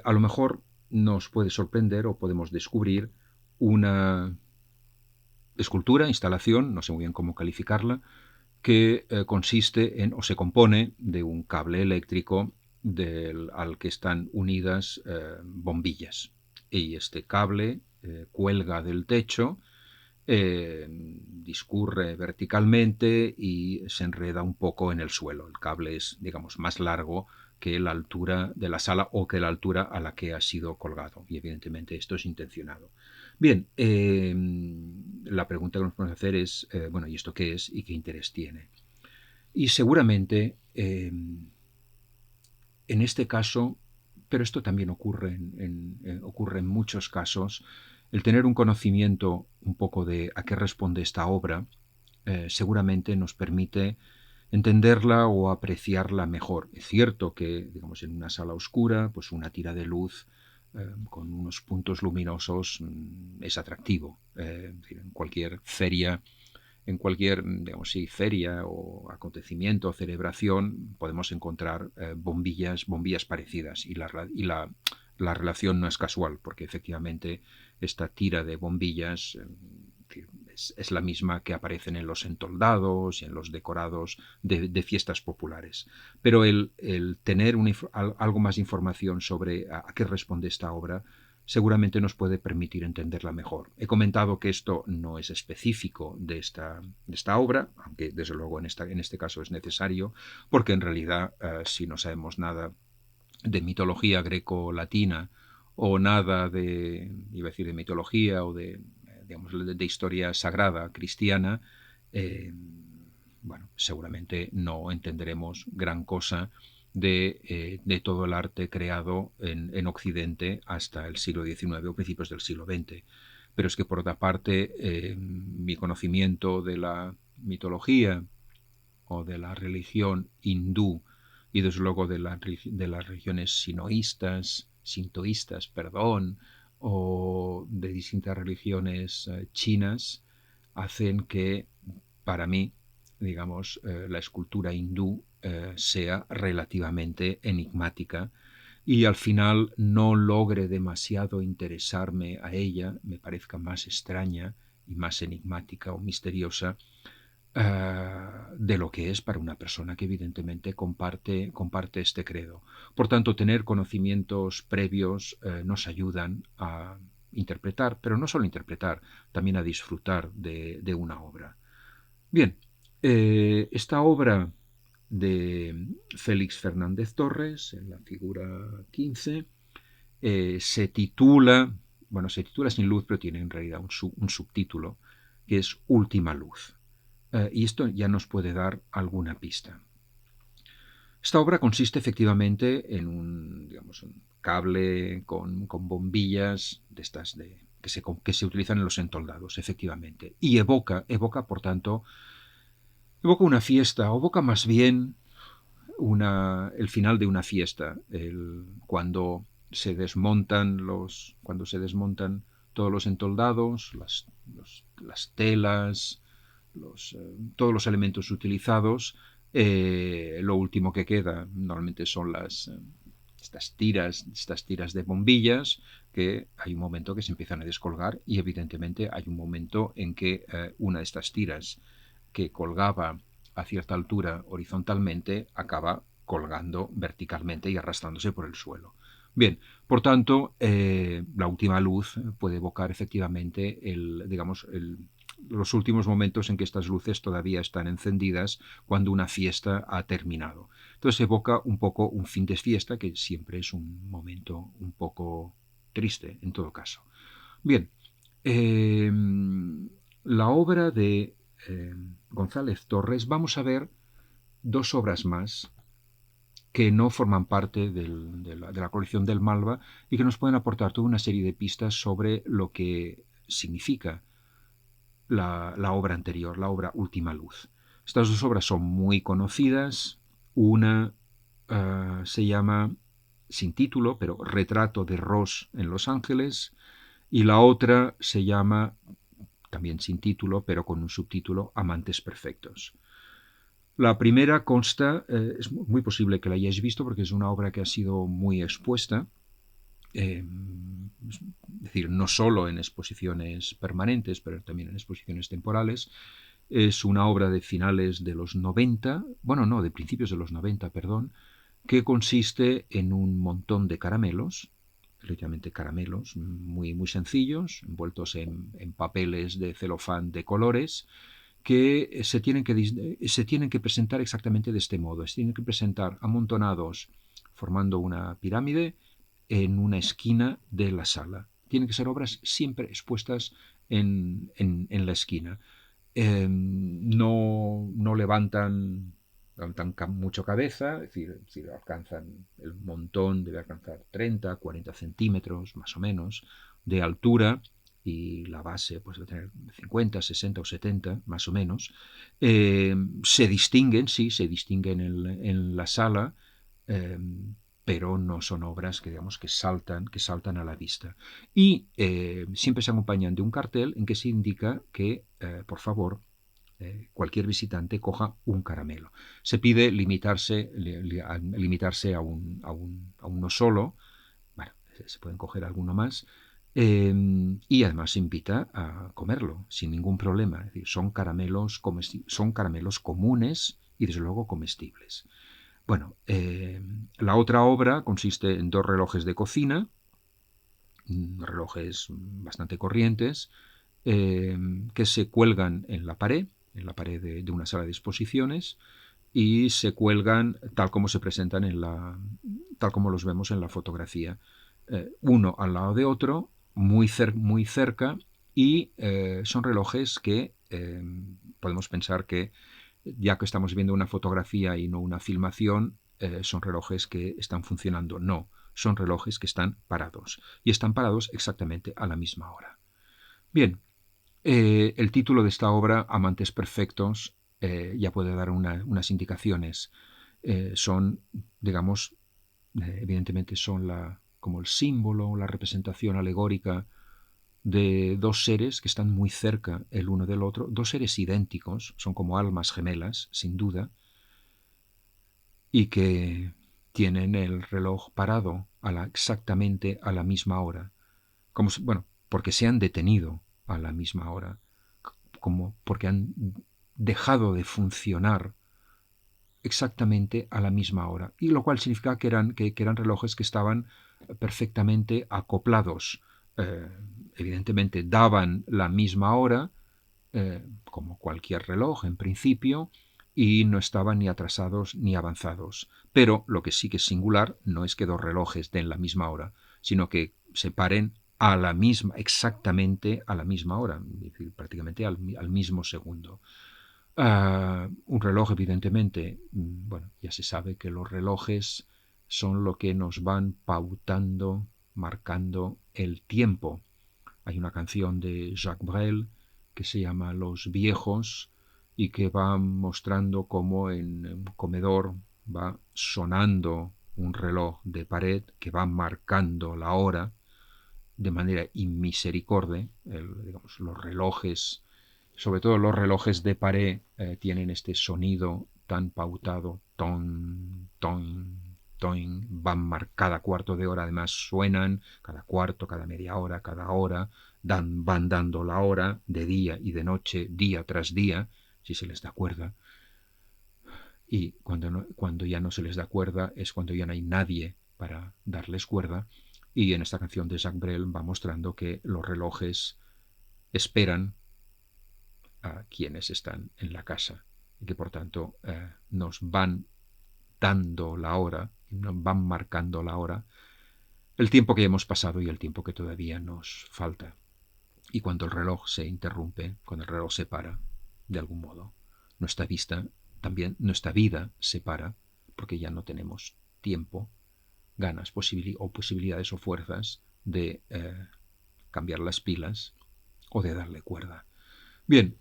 a lo mejor nos puede sorprender o podemos descubrir una escultura, instalación, no sé muy bien cómo calificarla, que consiste en o se compone de un cable eléctrico al que están unidas bombillas. Y este cable cuelga del techo, discurre verticalmente y se enreda un poco en el suelo. El cable es, digamos, más largo que la altura de la sala o que la altura a la que ha sido colgado. Y evidentemente esto es intencionado. Bien, la pregunta que nos podemos hacer es, bueno, ¿y esto qué es y qué interés tiene? Y seguramente en este caso, pero esto también ocurre en muchos casos, el tener un conocimiento un poco de a qué responde esta obra, seguramente nos permite entenderla o apreciarla mejor. Es cierto que, digamos, en una sala oscura, pues una tira de luz con unos puntos luminosos es atractivo. En cualquier feria, digamos, sí, feria o acontecimiento, celebración, podemos encontrar bombillas parecidas la relación no es casual, porque efectivamente esta tira de bombillas es la misma que aparecen en los entoldados y en los decorados de fiestas populares. Pero el tener algo más de información sobre a qué responde esta obra seguramente nos puede permitir entenderla mejor. He comentado que esto no es específico de esta obra, aunque desde luego en este caso es necesario, porque en realidad si no sabemos nada de mitología greco-latina o nada iba a decir de mitología o digamos, de historia sagrada cristiana, bueno, seguramente no entenderemos gran cosa de todo el arte creado en Occidente hasta el siglo XIX o principios del siglo XX. Pero es que por otra parte, mi conocimiento de la mitología o de la religión hindú y desde luego de las religiones sintoístas, perdón, o de distintas religiones chinas, hacen que para mí, digamos, la escultura hindú sea relativamente enigmática y al final no logre demasiado interesarme a ella, me parezca más extraña y más enigmática o misteriosa de lo que es para una persona que evidentemente comparte este credo. Por tanto, tener conocimientos previos nos ayudan a interpretar, pero no solo interpretar, también a disfrutar de una obra. Bien, esta obra de Félix Fernández Torres, en la figura 15, se titula sin luz, pero tiene en realidad un subtítulo, que es Última Luz. Y esto ya nos puede dar alguna pista. Esta obra consiste efectivamente en un cable con bombillas de estas que se utilizan en los entoldados, efectivamente. Y evoca, por tanto, una fiesta, o evoca más bien el final de una fiesta, cuando se desmontan todos los entoldados, las telas, todos los elementos utilizados. Lo último que queda normalmente son estas tiras de bombillas, que hay un momento que se empiezan a descolgar y evidentemente hay un momento en que una de estas tiras que colgaba a cierta altura horizontalmente acaba colgando verticalmente y arrastrándose por el suelo. Bien, por tanto, la última luz puede evocar efectivamente los últimos momentos en que estas luces todavía están encendidas cuando una fiesta ha terminado. Entonces evoca un poco un fin de fiesta, que siempre es un momento un poco triste en todo caso. Bien, la obra de González Torres, vamos a ver dos obras más que no forman parte de la colección del Malva y que nos pueden aportar toda una serie de pistas sobre lo que significa la obra anterior, la obra Última Luz. Estas dos obras son muy conocidas. Una se llama, sin título, pero Retrato de Ross en Los Ángeles, y la otra se llama, también sin título, pero con un subtítulo, Amantes Perfectos. La primera consta, es muy posible que la hayáis visto porque es una obra que ha sido muy expuesta, es decir, no solo en exposiciones permanentes, pero también en exposiciones temporales. Es una obra de finales de los 90, bueno, no, de principios de los 90, perdón, que consiste en un montón de caramelos, literalmente caramelos muy, muy sencillos, envueltos en papeles de celofán de colores, que se tienen que presentar exactamente de este modo. Se tienen que presentar amontonados, formando una pirámide, en una esquina de la sala. Tienen que ser obras siempre expuestas en la esquina. No levantan mucho cabeza, es decir, si alcanzan el montón, debe alcanzar 30, 40 centímetros más o menos de altura, y la base pues debe tener 50, 60 o 70 más o menos. Se distinguen, sí, se distinguen en la sala, pero no son obras que digamos que saltan a la vista. Y siempre se acompañan de un cartel en que se indica que, por favor, cualquier visitante coja un caramelo. Se pide limitarse a uno solo. Bueno, se pueden coger alguno más. Y además se invita a comerlo sin ningún problema. Es decir, son caramelos comunes y desde luego comestibles. Bueno, la otra obra consiste en dos relojes de cocina, relojes bastante corrientes, que se cuelgan en la pared de una sala de exposiciones, y se cuelgan tal como se presentan tal como los vemos en la fotografía, uno al lado de otro, muy cerca, y son relojes que podemos pensar que, ya que estamos viendo una fotografía y no una filmación, son relojes que están funcionando. No, son relojes que están parados, y están parados exactamente a la misma hora. Bien, el título de esta obra, Amantes Perfectos, ya puede dar unas indicaciones. Son, digamos, evidentemente son como el símbolo, la representación alegórica de dos seres que están muy cerca el uno del otro, dos seres idénticos, son como almas gemelas, sin duda, y que tienen el reloj parado exactamente a la misma hora, bueno, porque se han detenido a la misma hora, como porque han dejado de funcionar exactamente a la misma hora, y lo cual significa que eran relojes que estaban perfectamente acoplados. Evidentemente daban la misma hora, como cualquier reloj en principio, y no estaban ni atrasados ni avanzados. Pero lo que sí que es singular no es que dos relojes den la misma hora, sino que se paren exactamente a la misma hora, es decir, prácticamente al mismo segundo. Un reloj, evidentemente, bueno, ya se sabe que los relojes son lo que nos van pautando, marcando el tiempo. Hay una canción de Jacques Brel que se llama Los Viejos, y que va mostrando cómo en un comedor va sonando un reloj de pared que va marcando la hora de manera inmisericorde. Digamos, los relojes Sobre todo los relojes de pared tienen este sonido tan pautado, ton, ton, ton, cada cuarto de hora, además suenan cada cuarto, cada media hora, cada hora, van dando la hora de día y de noche, día tras día, si se les da cuerda. Y cuando ya no se les da cuerda es cuando ya no hay nadie para darles cuerda. Y en esta canción de Jacques Brel va mostrando que los relojes esperan a quienes están en la casa y que por tanto nos van dando la hora, nos van marcando la hora, el tiempo que hemos pasado y el tiempo que todavía nos falta. Y cuando el reloj se interrumpe, cuando el reloj se para, de algún modo, nuestra vista, también nuestra vida se para, porque ya no tenemos tiempo, ganas o posibilidades o fuerzas de cambiar las pilas o de darle cuerda. Bien,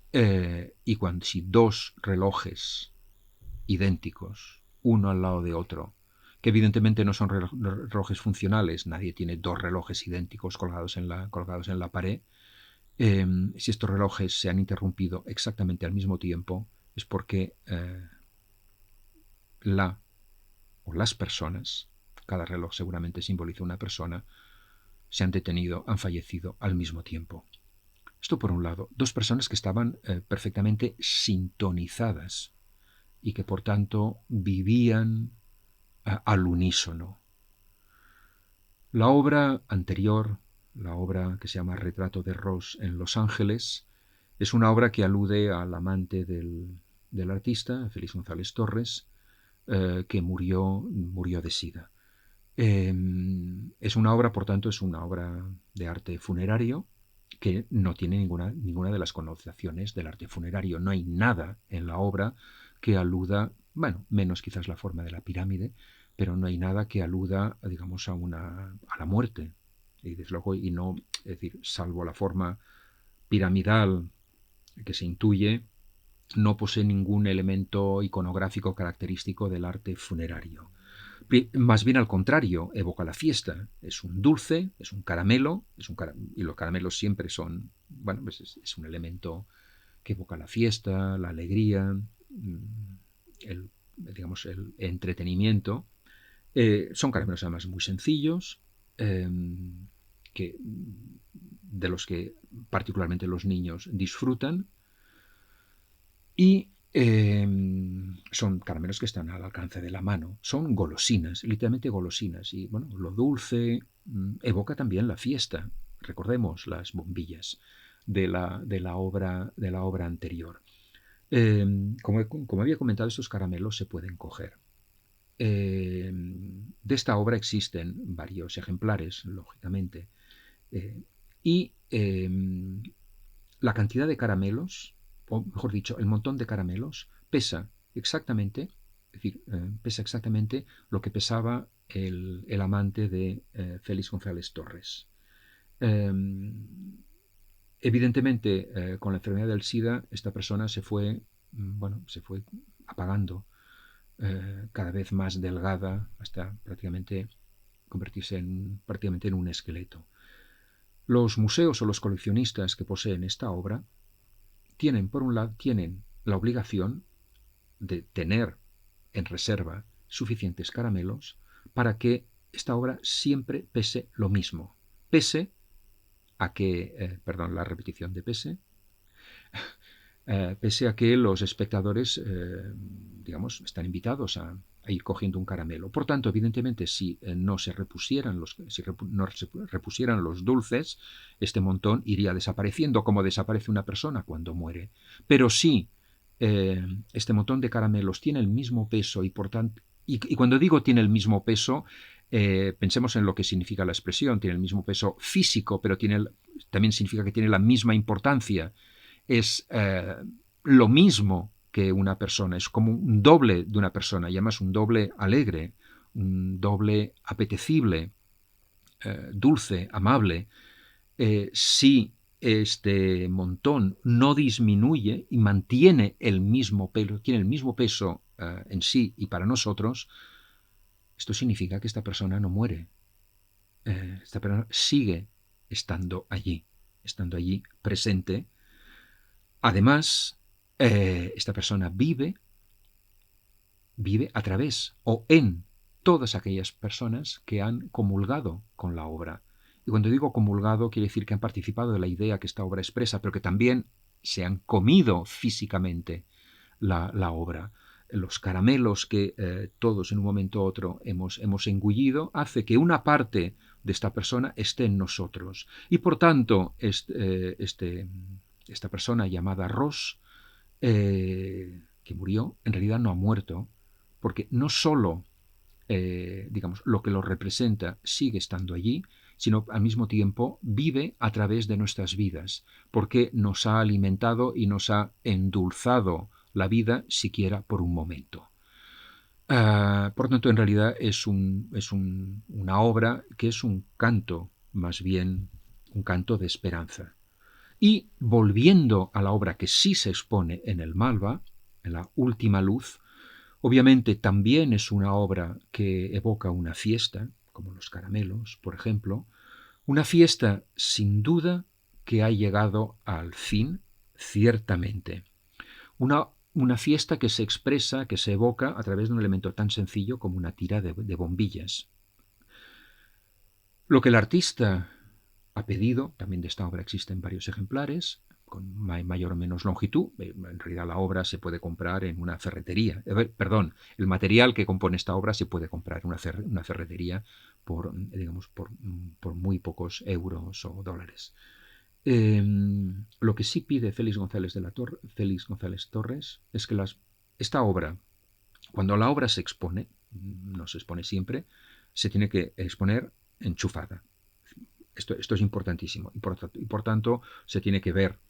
y cuando si dos relojes idénticos, uno al lado de otro, que evidentemente no son relojes funcionales, nadie tiene dos relojes idénticos colgados en la pared, si estos relojes se han interrumpido exactamente al mismo tiempo, es porque la o las personas, cada reloj seguramente simboliza una persona, se han detenido, han fallecido al mismo tiempo. Esto por un lado, dos personas que estaban perfectamente sintonizadas y que por tanto vivían al unísono. La obra anterior, la obra que se llama Retrato de Ross en Los Ángeles, es una obra que alude al amante del artista, Félix González Torres, que murió de sida. Es una obra, por tanto, es una obra de arte funerario que no tiene ninguna de las connotaciones del arte funerario. No hay nada en la obra que aluda, bueno, menos quizás la forma de la pirámide, pero no hay nada que aluda, digamos, a la muerte. Y desde luego, y no, es decir, salvo la forma piramidal que se intuye, no posee ningún elemento iconográfico característico del arte funerario. Más bien al contrario, evoca la fiesta. Es un dulce, es un caramelo, y los caramelos siempre son, bueno, pues es un elemento que evoca la fiesta, la alegría, digamos, el entretenimiento. Son caramelos además muy sencillos, de los que particularmente los niños disfrutan, y son caramelos que están al alcance de la mano, son golosinas, literalmente golosinas, y bueno, lo dulce evoca también la fiesta. Recordemos las bombillas de la obra anterior. Como había comentado, estos caramelos se pueden coger. De esta obra existen varios ejemplares, lógicamente, y la cantidad de caramelos, o mejor dicho, el montón de caramelos, pesa exactamente, es decir, pesa exactamente lo que pesaba el amante de Félix González Torres. Evidentemente, con la enfermedad del SIDA, esta persona se fue apagando, cada vez más delgada, hasta prácticamente convertirse prácticamente en un esqueleto. Los museos o los coleccionistas que poseen esta obra tienen, por un lado, la obligación de tener en reserva suficientes caramelos para que esta obra siempre pese lo mismo. Pese a que, perdón, la repetición de pese a que los espectadores, digamos, están invitados a ir cogiendo un caramelo. Por tanto, evidentemente, si no se repusieran los dulces, este montón iría desapareciendo, como desaparece una persona cuando muere. Pero si este montón de caramelos tiene el mismo peso y por tanto, y cuando digo tiene el mismo peso, pensemos en lo que significa la expresión, tiene el mismo peso físico, pero también significa que tiene la misma importancia. Es lo mismo que una persona, es como un doble de una persona, y además un doble alegre, un doble apetecible, dulce, amable. Si este montón no disminuye y mantiene el mismo peso, tiene el mismo peso en sí y para nosotros, esto significa que esta persona no muere. Esta persona sigue estando allí presente, Además, esta persona vive a través o en todas aquellas personas que han comulgado con la obra. Y cuando digo comulgado, quiere decir que han participado de la idea que esta obra expresa, pero que también se han comido físicamente la obra. Los caramelos que todos en un momento u otro hemos engullido hace que una parte de esta persona esté en nosotros. Y por tanto, esta persona llamada Ross, que murió, en realidad no ha muerto, porque no solo digamos, lo que lo representa sigue estando allí, sino al mismo tiempo vive a través de nuestras vidas, porque nos ha alimentado y nos ha endulzado la vida siquiera por un momento. Por tanto, en realidad es una obra que es un canto, más bien un canto de esperanza. Y volviendo a la obra que sí se expone en el Malva, en la Última Luz, obviamente también es una obra que evoca una fiesta, como los caramelos, por ejemplo, una fiesta sin duda que ha llegado al fin, ciertamente. Una fiesta que se expresa, que se evoca a través de un elemento tan sencillo como una tira de bombillas. Lo que el artista ha pedido, también de esta obra existen varios ejemplares, con mayor o menos longitud. En realidad la obra se puede comprar en una ferretería. Perdón, el material que compone esta obra se puede comprar en una ferretería por, digamos, por muy pocos euros o dólares. Lo que sí pide Félix González Torres es que esta obra, cuando la obra se expone, no se expone siempre, se tiene que exponer enchufada. Esto es importantísimo y por tanto se tiene que ver,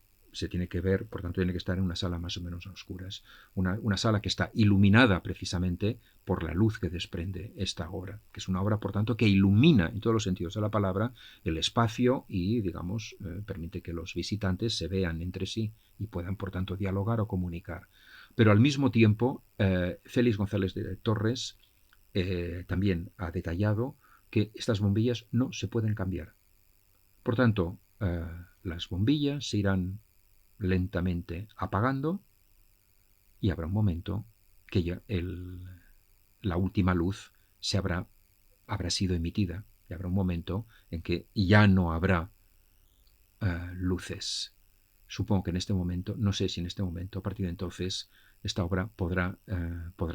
por tanto tiene que estar en una sala más o menos a oscuras, una sala que está iluminada precisamente por la luz que desprende esta obra, que es una obra por tanto que ilumina en todos los sentidos de la palabra el espacio y digamos permite que los visitantes se vean entre sí y puedan por tanto dialogar o comunicar. Pero al mismo tiempo Félix González de Torres también ha detallado que estas bombillas no se pueden cambiar. Por tanto, las bombillas se irán lentamente apagando y habrá un momento que ya la última luz habrá sido emitida y habrá un momento en que ya no habrá luces. Supongo que en este momento, no sé si en este momento, a partir de entonces, esta obra podrá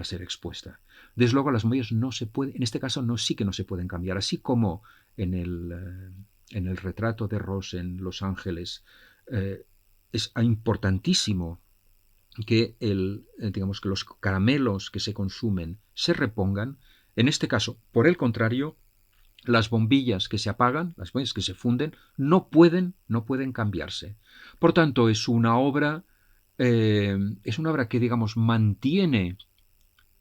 ser expuesta. Desde luego las bombillas no se pueden, en este caso sí que no se pueden cambiar, así como en el retrato de Ross en Los Ángeles es importantísimo que digamos que los caramelos que se consumen se repongan. En este caso, por el contrario, las bombillas que se apagan, las bombillas que se funden, no pueden cambiarse. Por tanto, es una obra que, digamos, mantiene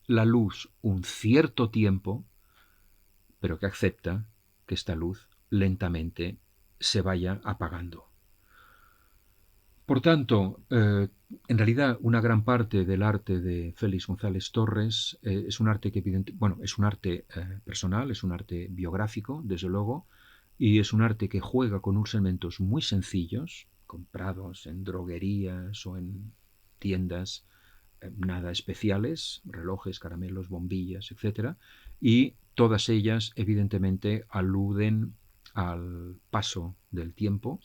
la luz un cierto tiempo, pero que acepta que esta luz lentamente se vaya apagando. Por tanto, en realidad una gran parte del arte de Félix González Torres es un arte que es un arte personal, es un arte biográfico, desde luego, y es un arte que juega con unos elementos muy sencillos, comprados en droguerías o en tiendas nada especiales, relojes, caramelos, bombillas, etc. Y todas ellas evidentemente aluden al paso del tiempo,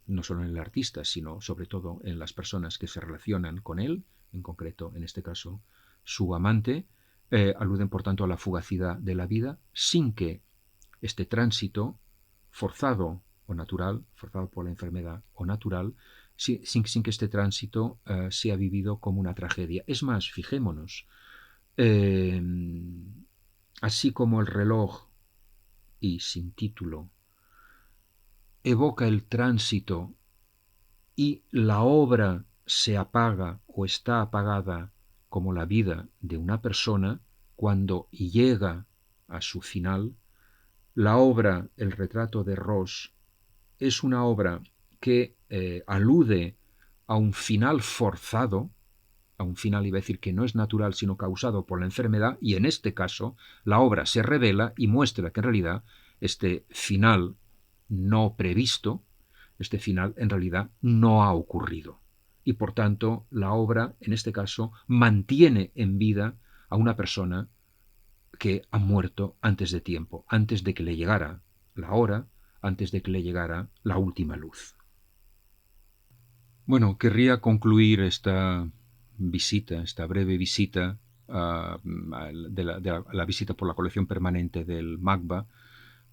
no solo en el artista, sino sobre todo en las personas que se relacionan con él, en concreto, en este caso, su amante, aluden por tanto a la fugacidad de la vida, sin que este tránsito forzado o natural, forzado por la enfermedad o natural, sin que este tránsito sea vivido como una tragedia. Es más, fijémonos, así como el reloj y sin título evoca el tránsito y la obra se apaga o está apagada como la vida de una persona cuando llega a su final, la obra El retrato de Ross es una obra que alude a un final forzado, a un final iba a decir que no es natural sino causado por la enfermedad, y en este caso la obra se revela y muestra que en realidad este final no previsto Este final en realidad no ha ocurrido. Y por tanto, la obra, en este caso, mantiene en vida a una persona que ha muerto antes de tiempo, antes de que le llegara la hora, antes de que le llegara la última luz. Bueno, querría concluir esta visita, esta breve visita de la visita por la colección permanente del MACBA,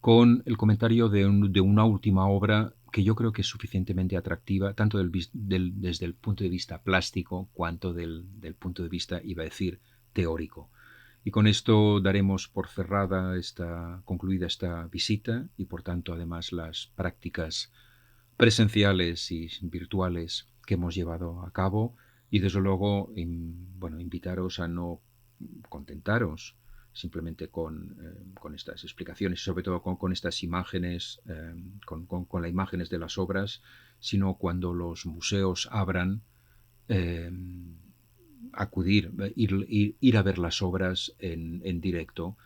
con el comentario de una última obra que yo creo que es suficientemente atractiva, tanto desde el punto de vista plástico cuanto del punto de vista, iba a decir, teórico. Y con esto daremos por concluida esta visita y por tanto además las prácticas presenciales y virtuales que hemos llevado a cabo y desde luego invitaros a no contentaros simplemente con estas explicaciones, sobre todo con estas imágenes, con las imágenes de las obras, sino cuando los museos abran, eh, ir a ver las obras en directo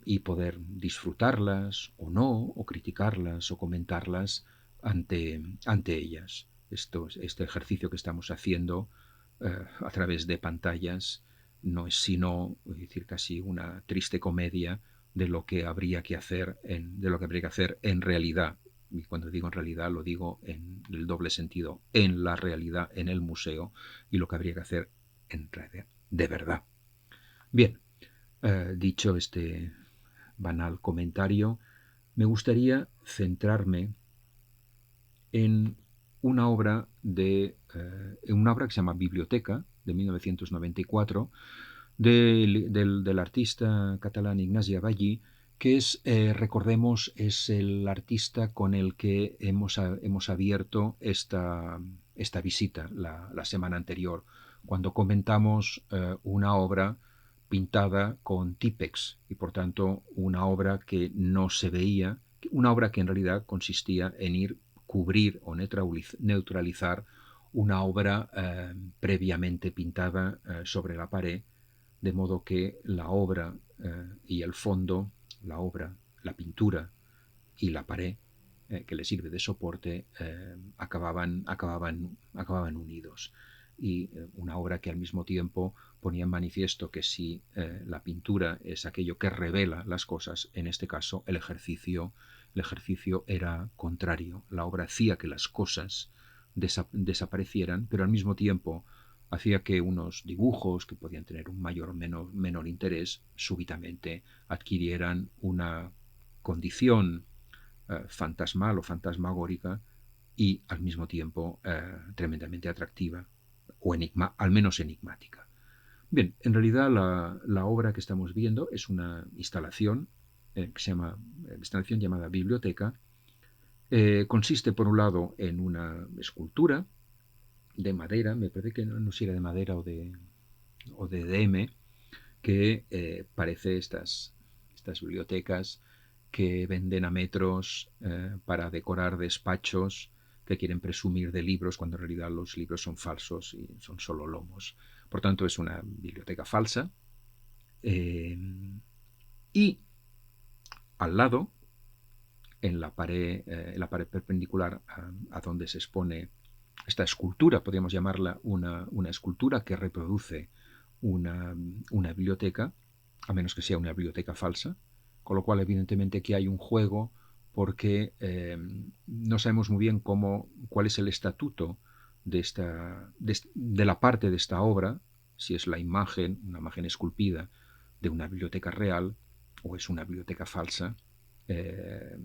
y poder disfrutarlas o no, o criticarlas o comentarlas ante ellas. Este ejercicio que estamos haciendo a través de pantallas no es sino, es decir, casi una triste comedia de lo que habría que hacer en realidad. Y cuando digo en realidad lo digo en el doble sentido, en la realidad, en el museo, y lo que habría que hacer en realidad, de verdad. Bien, dicho este banal comentario, me gustaría centrarme en una obra que se llama Biblioteca, de 1994, del artista catalán Ignasi Aballí, que recordemos, es el artista con el que hemos abierto esta visita la semana anterior, cuando comentamos una obra pintada con Tipex y por tanto una obra que no se veía, una obra que en realidad consistía en cubrir o neutralizar una obra previamente pintada sobre la pared, de modo que la obra y el fondo, la obra, la pintura y la pared que le sirve de soporte acababan unidos. Y una obra que al mismo tiempo ponía en manifiesto que si la pintura es aquello que revela las cosas, en este caso el ejercicio era contrario. La obra hacía que las cosas desaparecieran, pero al mismo tiempo hacía que unos dibujos que podían tener un mayor o menor interés súbitamente adquirieran una condición fantasmal o fantasmagórica y al mismo tiempo tremendamente atractiva o al menos enigmática. Bien, en realidad la obra que estamos viendo es una instalación que se llama instalación llamada Biblioteca. Consiste por un lado en una escultura de madera, me parece que no sé si era de madera o de DM, que parece estas bibliotecas que venden a metros para decorar despachos que quieren presumir de libros cuando en realidad los libros son falsos y son solo lomos. Por tanto, es una biblioteca falsa. Y al lado, en la pared perpendicular a donde se expone esta escultura, podríamos llamarla una escultura que reproduce una biblioteca, a menos que sea una biblioteca falsa, con lo cual evidentemente que hay un juego porque no sabemos muy bien cuál es el estatuto de la parte de esta obra, si es una imagen esculpida de una biblioteca real o es una biblioteca falsa, eh,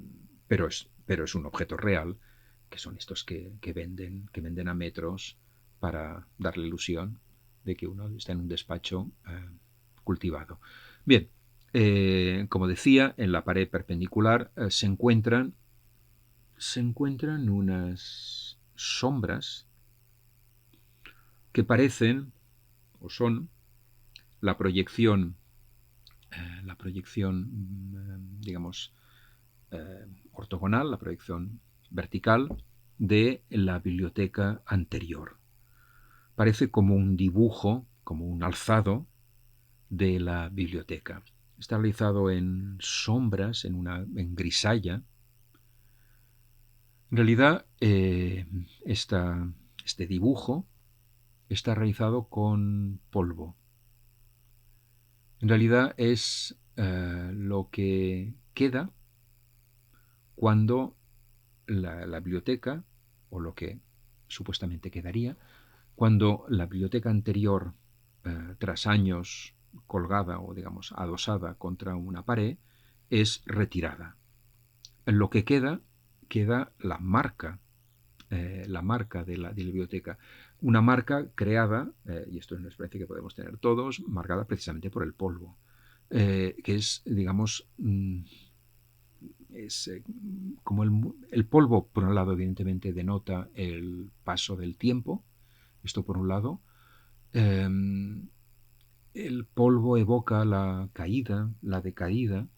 pero es un objeto real, que son estos que venden a metros para dar la ilusión de que uno está en un despacho cultivado. Bien, como decía, en la pared perpendicular se encuentran unas sombras que parecen o son la proyección, digamos, ortogonal, la proyección vertical de la biblioteca anterior. Parece como un dibujo, como un alzado de la biblioteca. Está realizado en sombras, en grisalla, En realidad, este dibujo está realizado con polvo. En realidad es lo que queda cuando la biblioteca, o lo que supuestamente quedaría, cuando la biblioteca anterior, tras años colgada o digamos adosada contra una pared, es retirada. En lo que queda la marca de la biblioteca. Una marca creada, y esto es una experiencia que podemos tener todos, marcada precisamente por el polvo, que es, digamos, es como el polvo, por un lado, evidentemente denota el paso del tiempo, esto por un lado. Eh, el polvo evoca la caída, la decaída,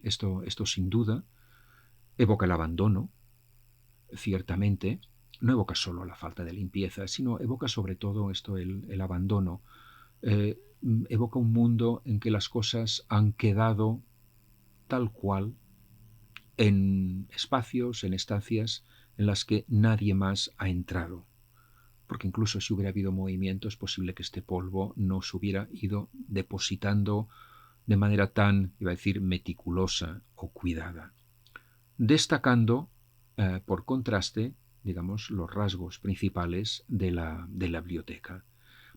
esto sin duda, evoca el abandono, ciertamente, no evoca solo la falta de limpieza, sino evoca sobre todo esto, el abandono. Eh, Evoca un mundo en que las cosas han quedado tal cual, en espacios, en estancias en las que nadie más ha entrado. Porque incluso si hubiera habido movimiento, es posible que este polvo no se hubiera ido depositando de manera tan, iba a decir, meticulosa o cuidada. Destacando, por contraste, digamos, los rasgos principales de la biblioteca.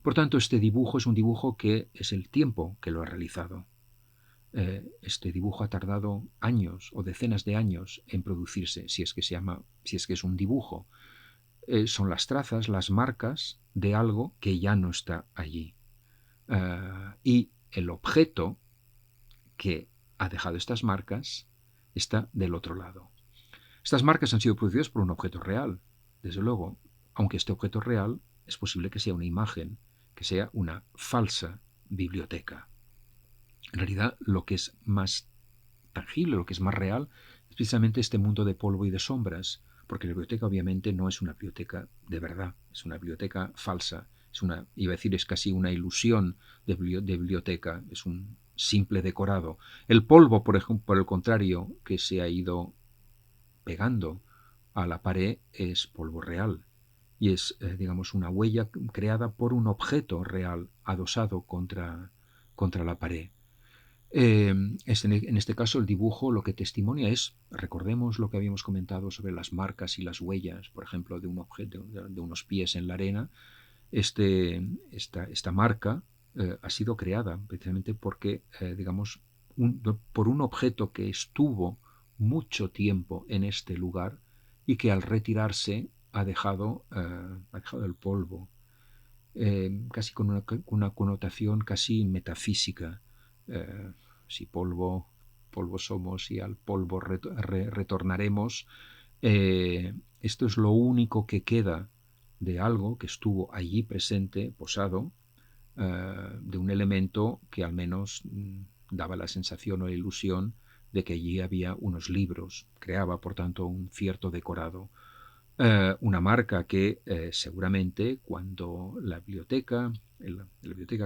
Por tanto, este dibujo es un dibujo que es el tiempo que lo ha realizado. Este dibujo ha tardado años o decenas de años en producirse, si es que se llama, si es que es un dibujo. Son las trazas, las marcas de algo que ya no está allí. Y el objeto que ha dejado estas marcas está del otro lado. Estas marcas han sido producidas por un objeto real, desde luego, aunque este objeto real es posible que sea una imagen, que sea una falsa biblioteca. En realidad, lo que es más tangible, lo que es más real, es precisamente este mundo de polvo y de sombras, porque la biblioteca obviamente no es una biblioteca de verdad, es una biblioteca falsa, es una, iba a decir, es casi una ilusión de biblioteca, es un simple decorado. El polvo, por ejemplo, por el contrario, que se ha ido pegando a la pared, es polvo real y es, digamos, una huella creada por un objeto real adosado contra la pared. En este caso, el dibujo lo que testimonia es, recordemos lo que habíamos comentado sobre las marcas y las huellas, por ejemplo, de un objeto, de unos pies en la arena. Esta marca ha sido creada precisamente porque, digamos, por un objeto que estuvo mucho tiempo en este lugar y que al retirarse ha dejado el polvo, casi con una connotación casi metafísica. Eh, si polvo somos y al polvo retornaremos, esto es lo único que queda de algo que estuvo allí presente, posado, de un elemento que al menos daba la sensación o la ilusión de que allí había unos libros, creaba por tanto un cierto decorado. Una marca que seguramente cuando la biblioteca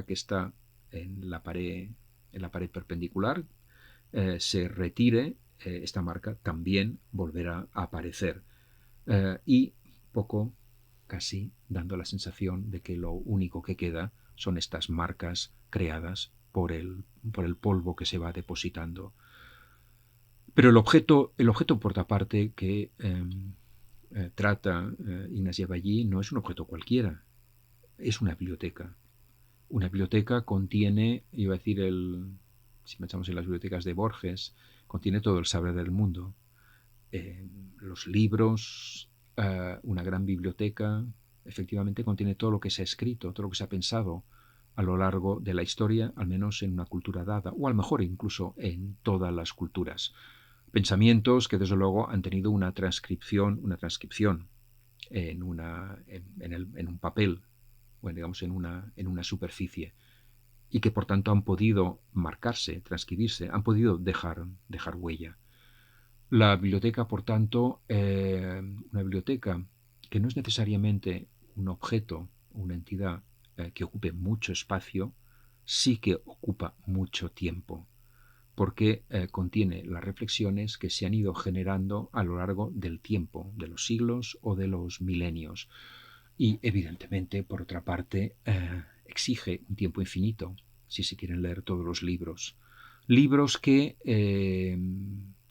que está en la pared perpendicular, se retire, esta marca también volverá a aparecer. Y poco, casi dando la sensación de que lo único que queda son estas marcas creadas por el polvo que se va depositando. Pero el objeto por otra parte que trata Ignacia Ballí no es un objeto cualquiera, es una biblioteca. Una biblioteca contiene, iba a decir, si pensamos en las bibliotecas de Borges, contiene todo el saber del mundo. Los libros, una gran biblioteca, efectivamente contiene todo lo que se ha escrito, todo lo que se ha pensado a lo largo de la historia, al menos en una cultura dada, o a lo mejor incluso en todas las culturas. Pensamientos que desde luego han tenido una transcripción en un papel, bueno, digamos en una superficie, y que por tanto han podido marcarse, transcribirse, han podido dejar huella. La biblioteca, por tanto, una biblioteca que no es necesariamente un objeto, una entidad que ocupe mucho espacio, sí que ocupa mucho tiempo. porque contiene las reflexiones que se han ido generando a lo largo del tiempo, de los siglos o de los milenios. Y evidentemente, por otra parte, exige un tiempo infinito si se quieren leer todos los libros. Libros que,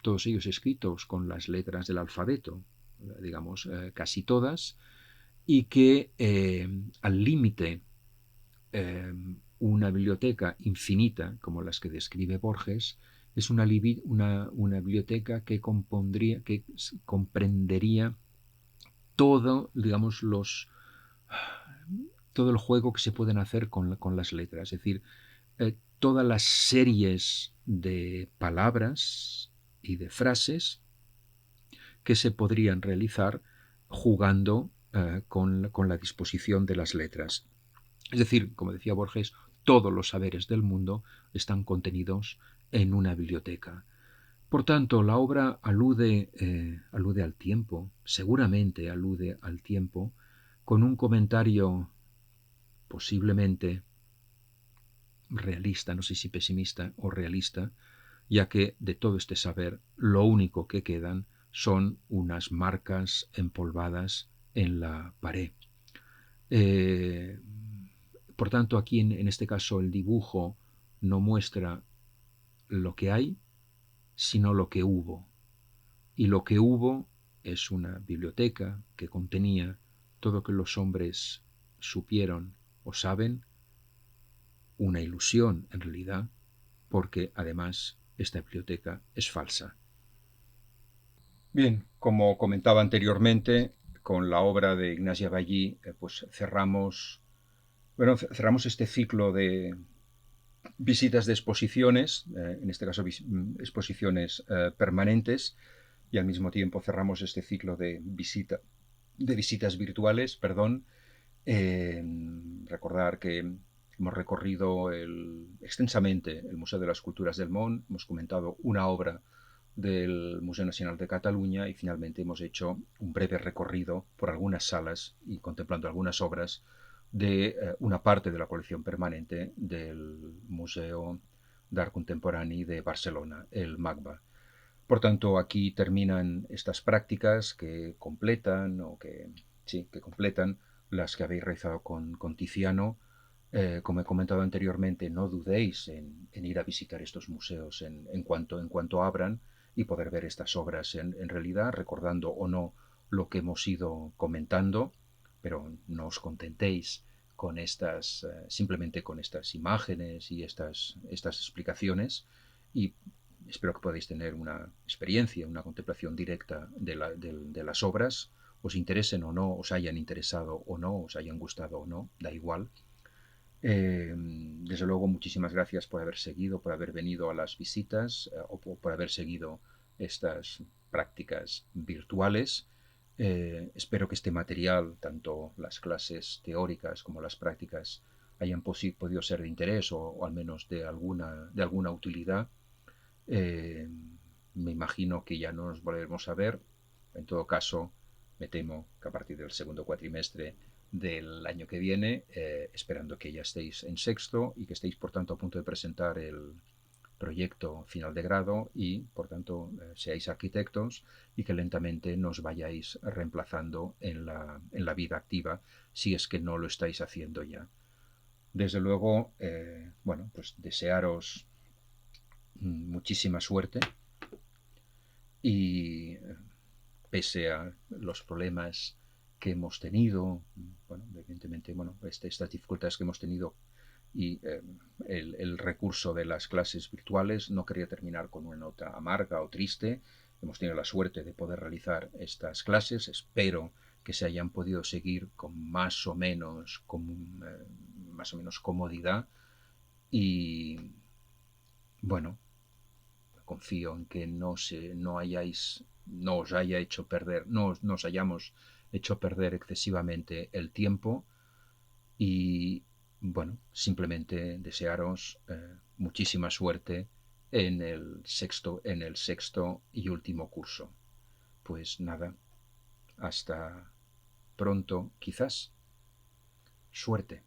todos ellos escritos con las letras del alfabeto, digamos, casi todas, y que al límite una biblioteca infinita, como las que describe Borges, es una biblioteca que comprendería todo, digamos, todo el juego que se pueden hacer con las letras. Es decir, todas las series de palabras y de frases que se podrían realizar jugando con la disposición de las letras. Es decir, como decía Borges, todos los saberes del mundo están contenidos en una biblioteca. Por tanto, la obra alude al tiempo, seguramente alude al tiempo, con un comentario posiblemente realista, no sé si pesimista o realista, ya que de todo este saber lo único que quedan son unas marcas empolvadas en la pared. Por tanto, aquí en este caso el dibujo no muestra lo que hay, sino lo que hubo. Y lo que hubo es una biblioteca que contenía todo lo que los hombres supieron o saben, una ilusión en realidad, porque además esta biblioteca es falsa. Bien, como comentaba anteriormente, con la obra de Ignacia Ballí, pues cerramos este ciclo de visitas de exposiciones, en este caso exposiciones permanentes, y al mismo tiempo cerramos este ciclo de visitas virtuales, perdón. Recordar que hemos recorrido extensamente el Museo de las Culturas del Món, hemos comentado una obra del Museo Nacional de Cataluña y finalmente hemos hecho un breve recorrido por algunas salas y contemplando algunas obras de una parte de la colección permanente del Museo d'Art Contemporani de Barcelona, el MACBA. Por tanto, aquí terminan estas prácticas que completan que completan las que habéis realizado con Tiziano. Como he comentado anteriormente, no dudéis en ir a visitar estos museos en cuanto abran y poder ver estas obras en realidad, recordando o no lo que hemos ido comentando, pero no os contentéis con simplemente con estas imágenes y estas explicaciones, y espero que podáis tener una experiencia, una contemplación directa de las obras, os interesen o no, os hayan interesado o no, os hayan gustado o no, da igual. Desde luego, muchísimas gracias por haber seguido, por haber venido a las visitas o por haber seguido estas prácticas virtuales. Espero que este material, tanto las clases teóricas como las prácticas, hayan podido ser de interés o al menos de alguna utilidad. Me imagino que ya no nos volveremos a ver. En todo caso, me temo que a partir del segundo cuatrimestre del año que viene, esperando que ya estéis en sexto y que estéis, por tanto, a punto de presentar el proyecto final de grado y, por tanto, seáis arquitectos y que lentamente nos vayáis reemplazando en la vida activa, si es que no lo estáis haciendo ya. Desde luego, pues desearos muchísima suerte y pese a los problemas que hemos tenido, evidentemente, estas dificultades que hemos tenido y el recurso de las clases virtuales, no quería terminar con una nota amarga o triste. Hemos tenido la suerte de poder realizar estas clases. Espero que se hayan podido seguir con más o menos comodidad y bueno, confío en que no os haya hecho perder, no nos hayamos hecho perder excesivamente el tiempo y simplemente desearos muchísima suerte en el sexto y último curso. Pues nada, hasta pronto, quizás. Suerte.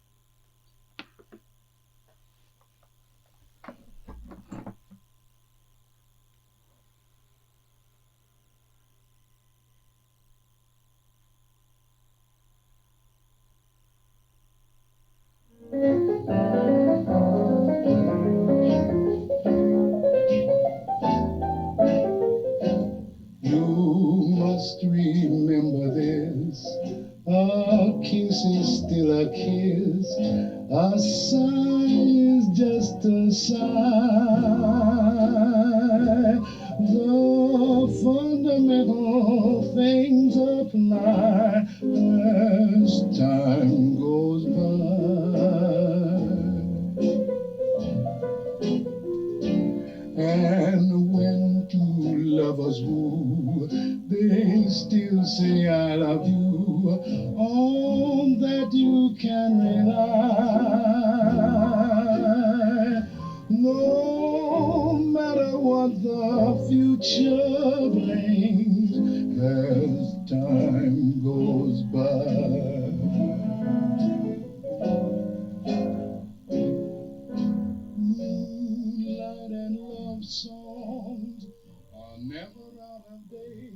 lovers woo, they still say I love you. On that you can rely. No matter what the future brings as time goes by. Moonlight and love songs are never out of date.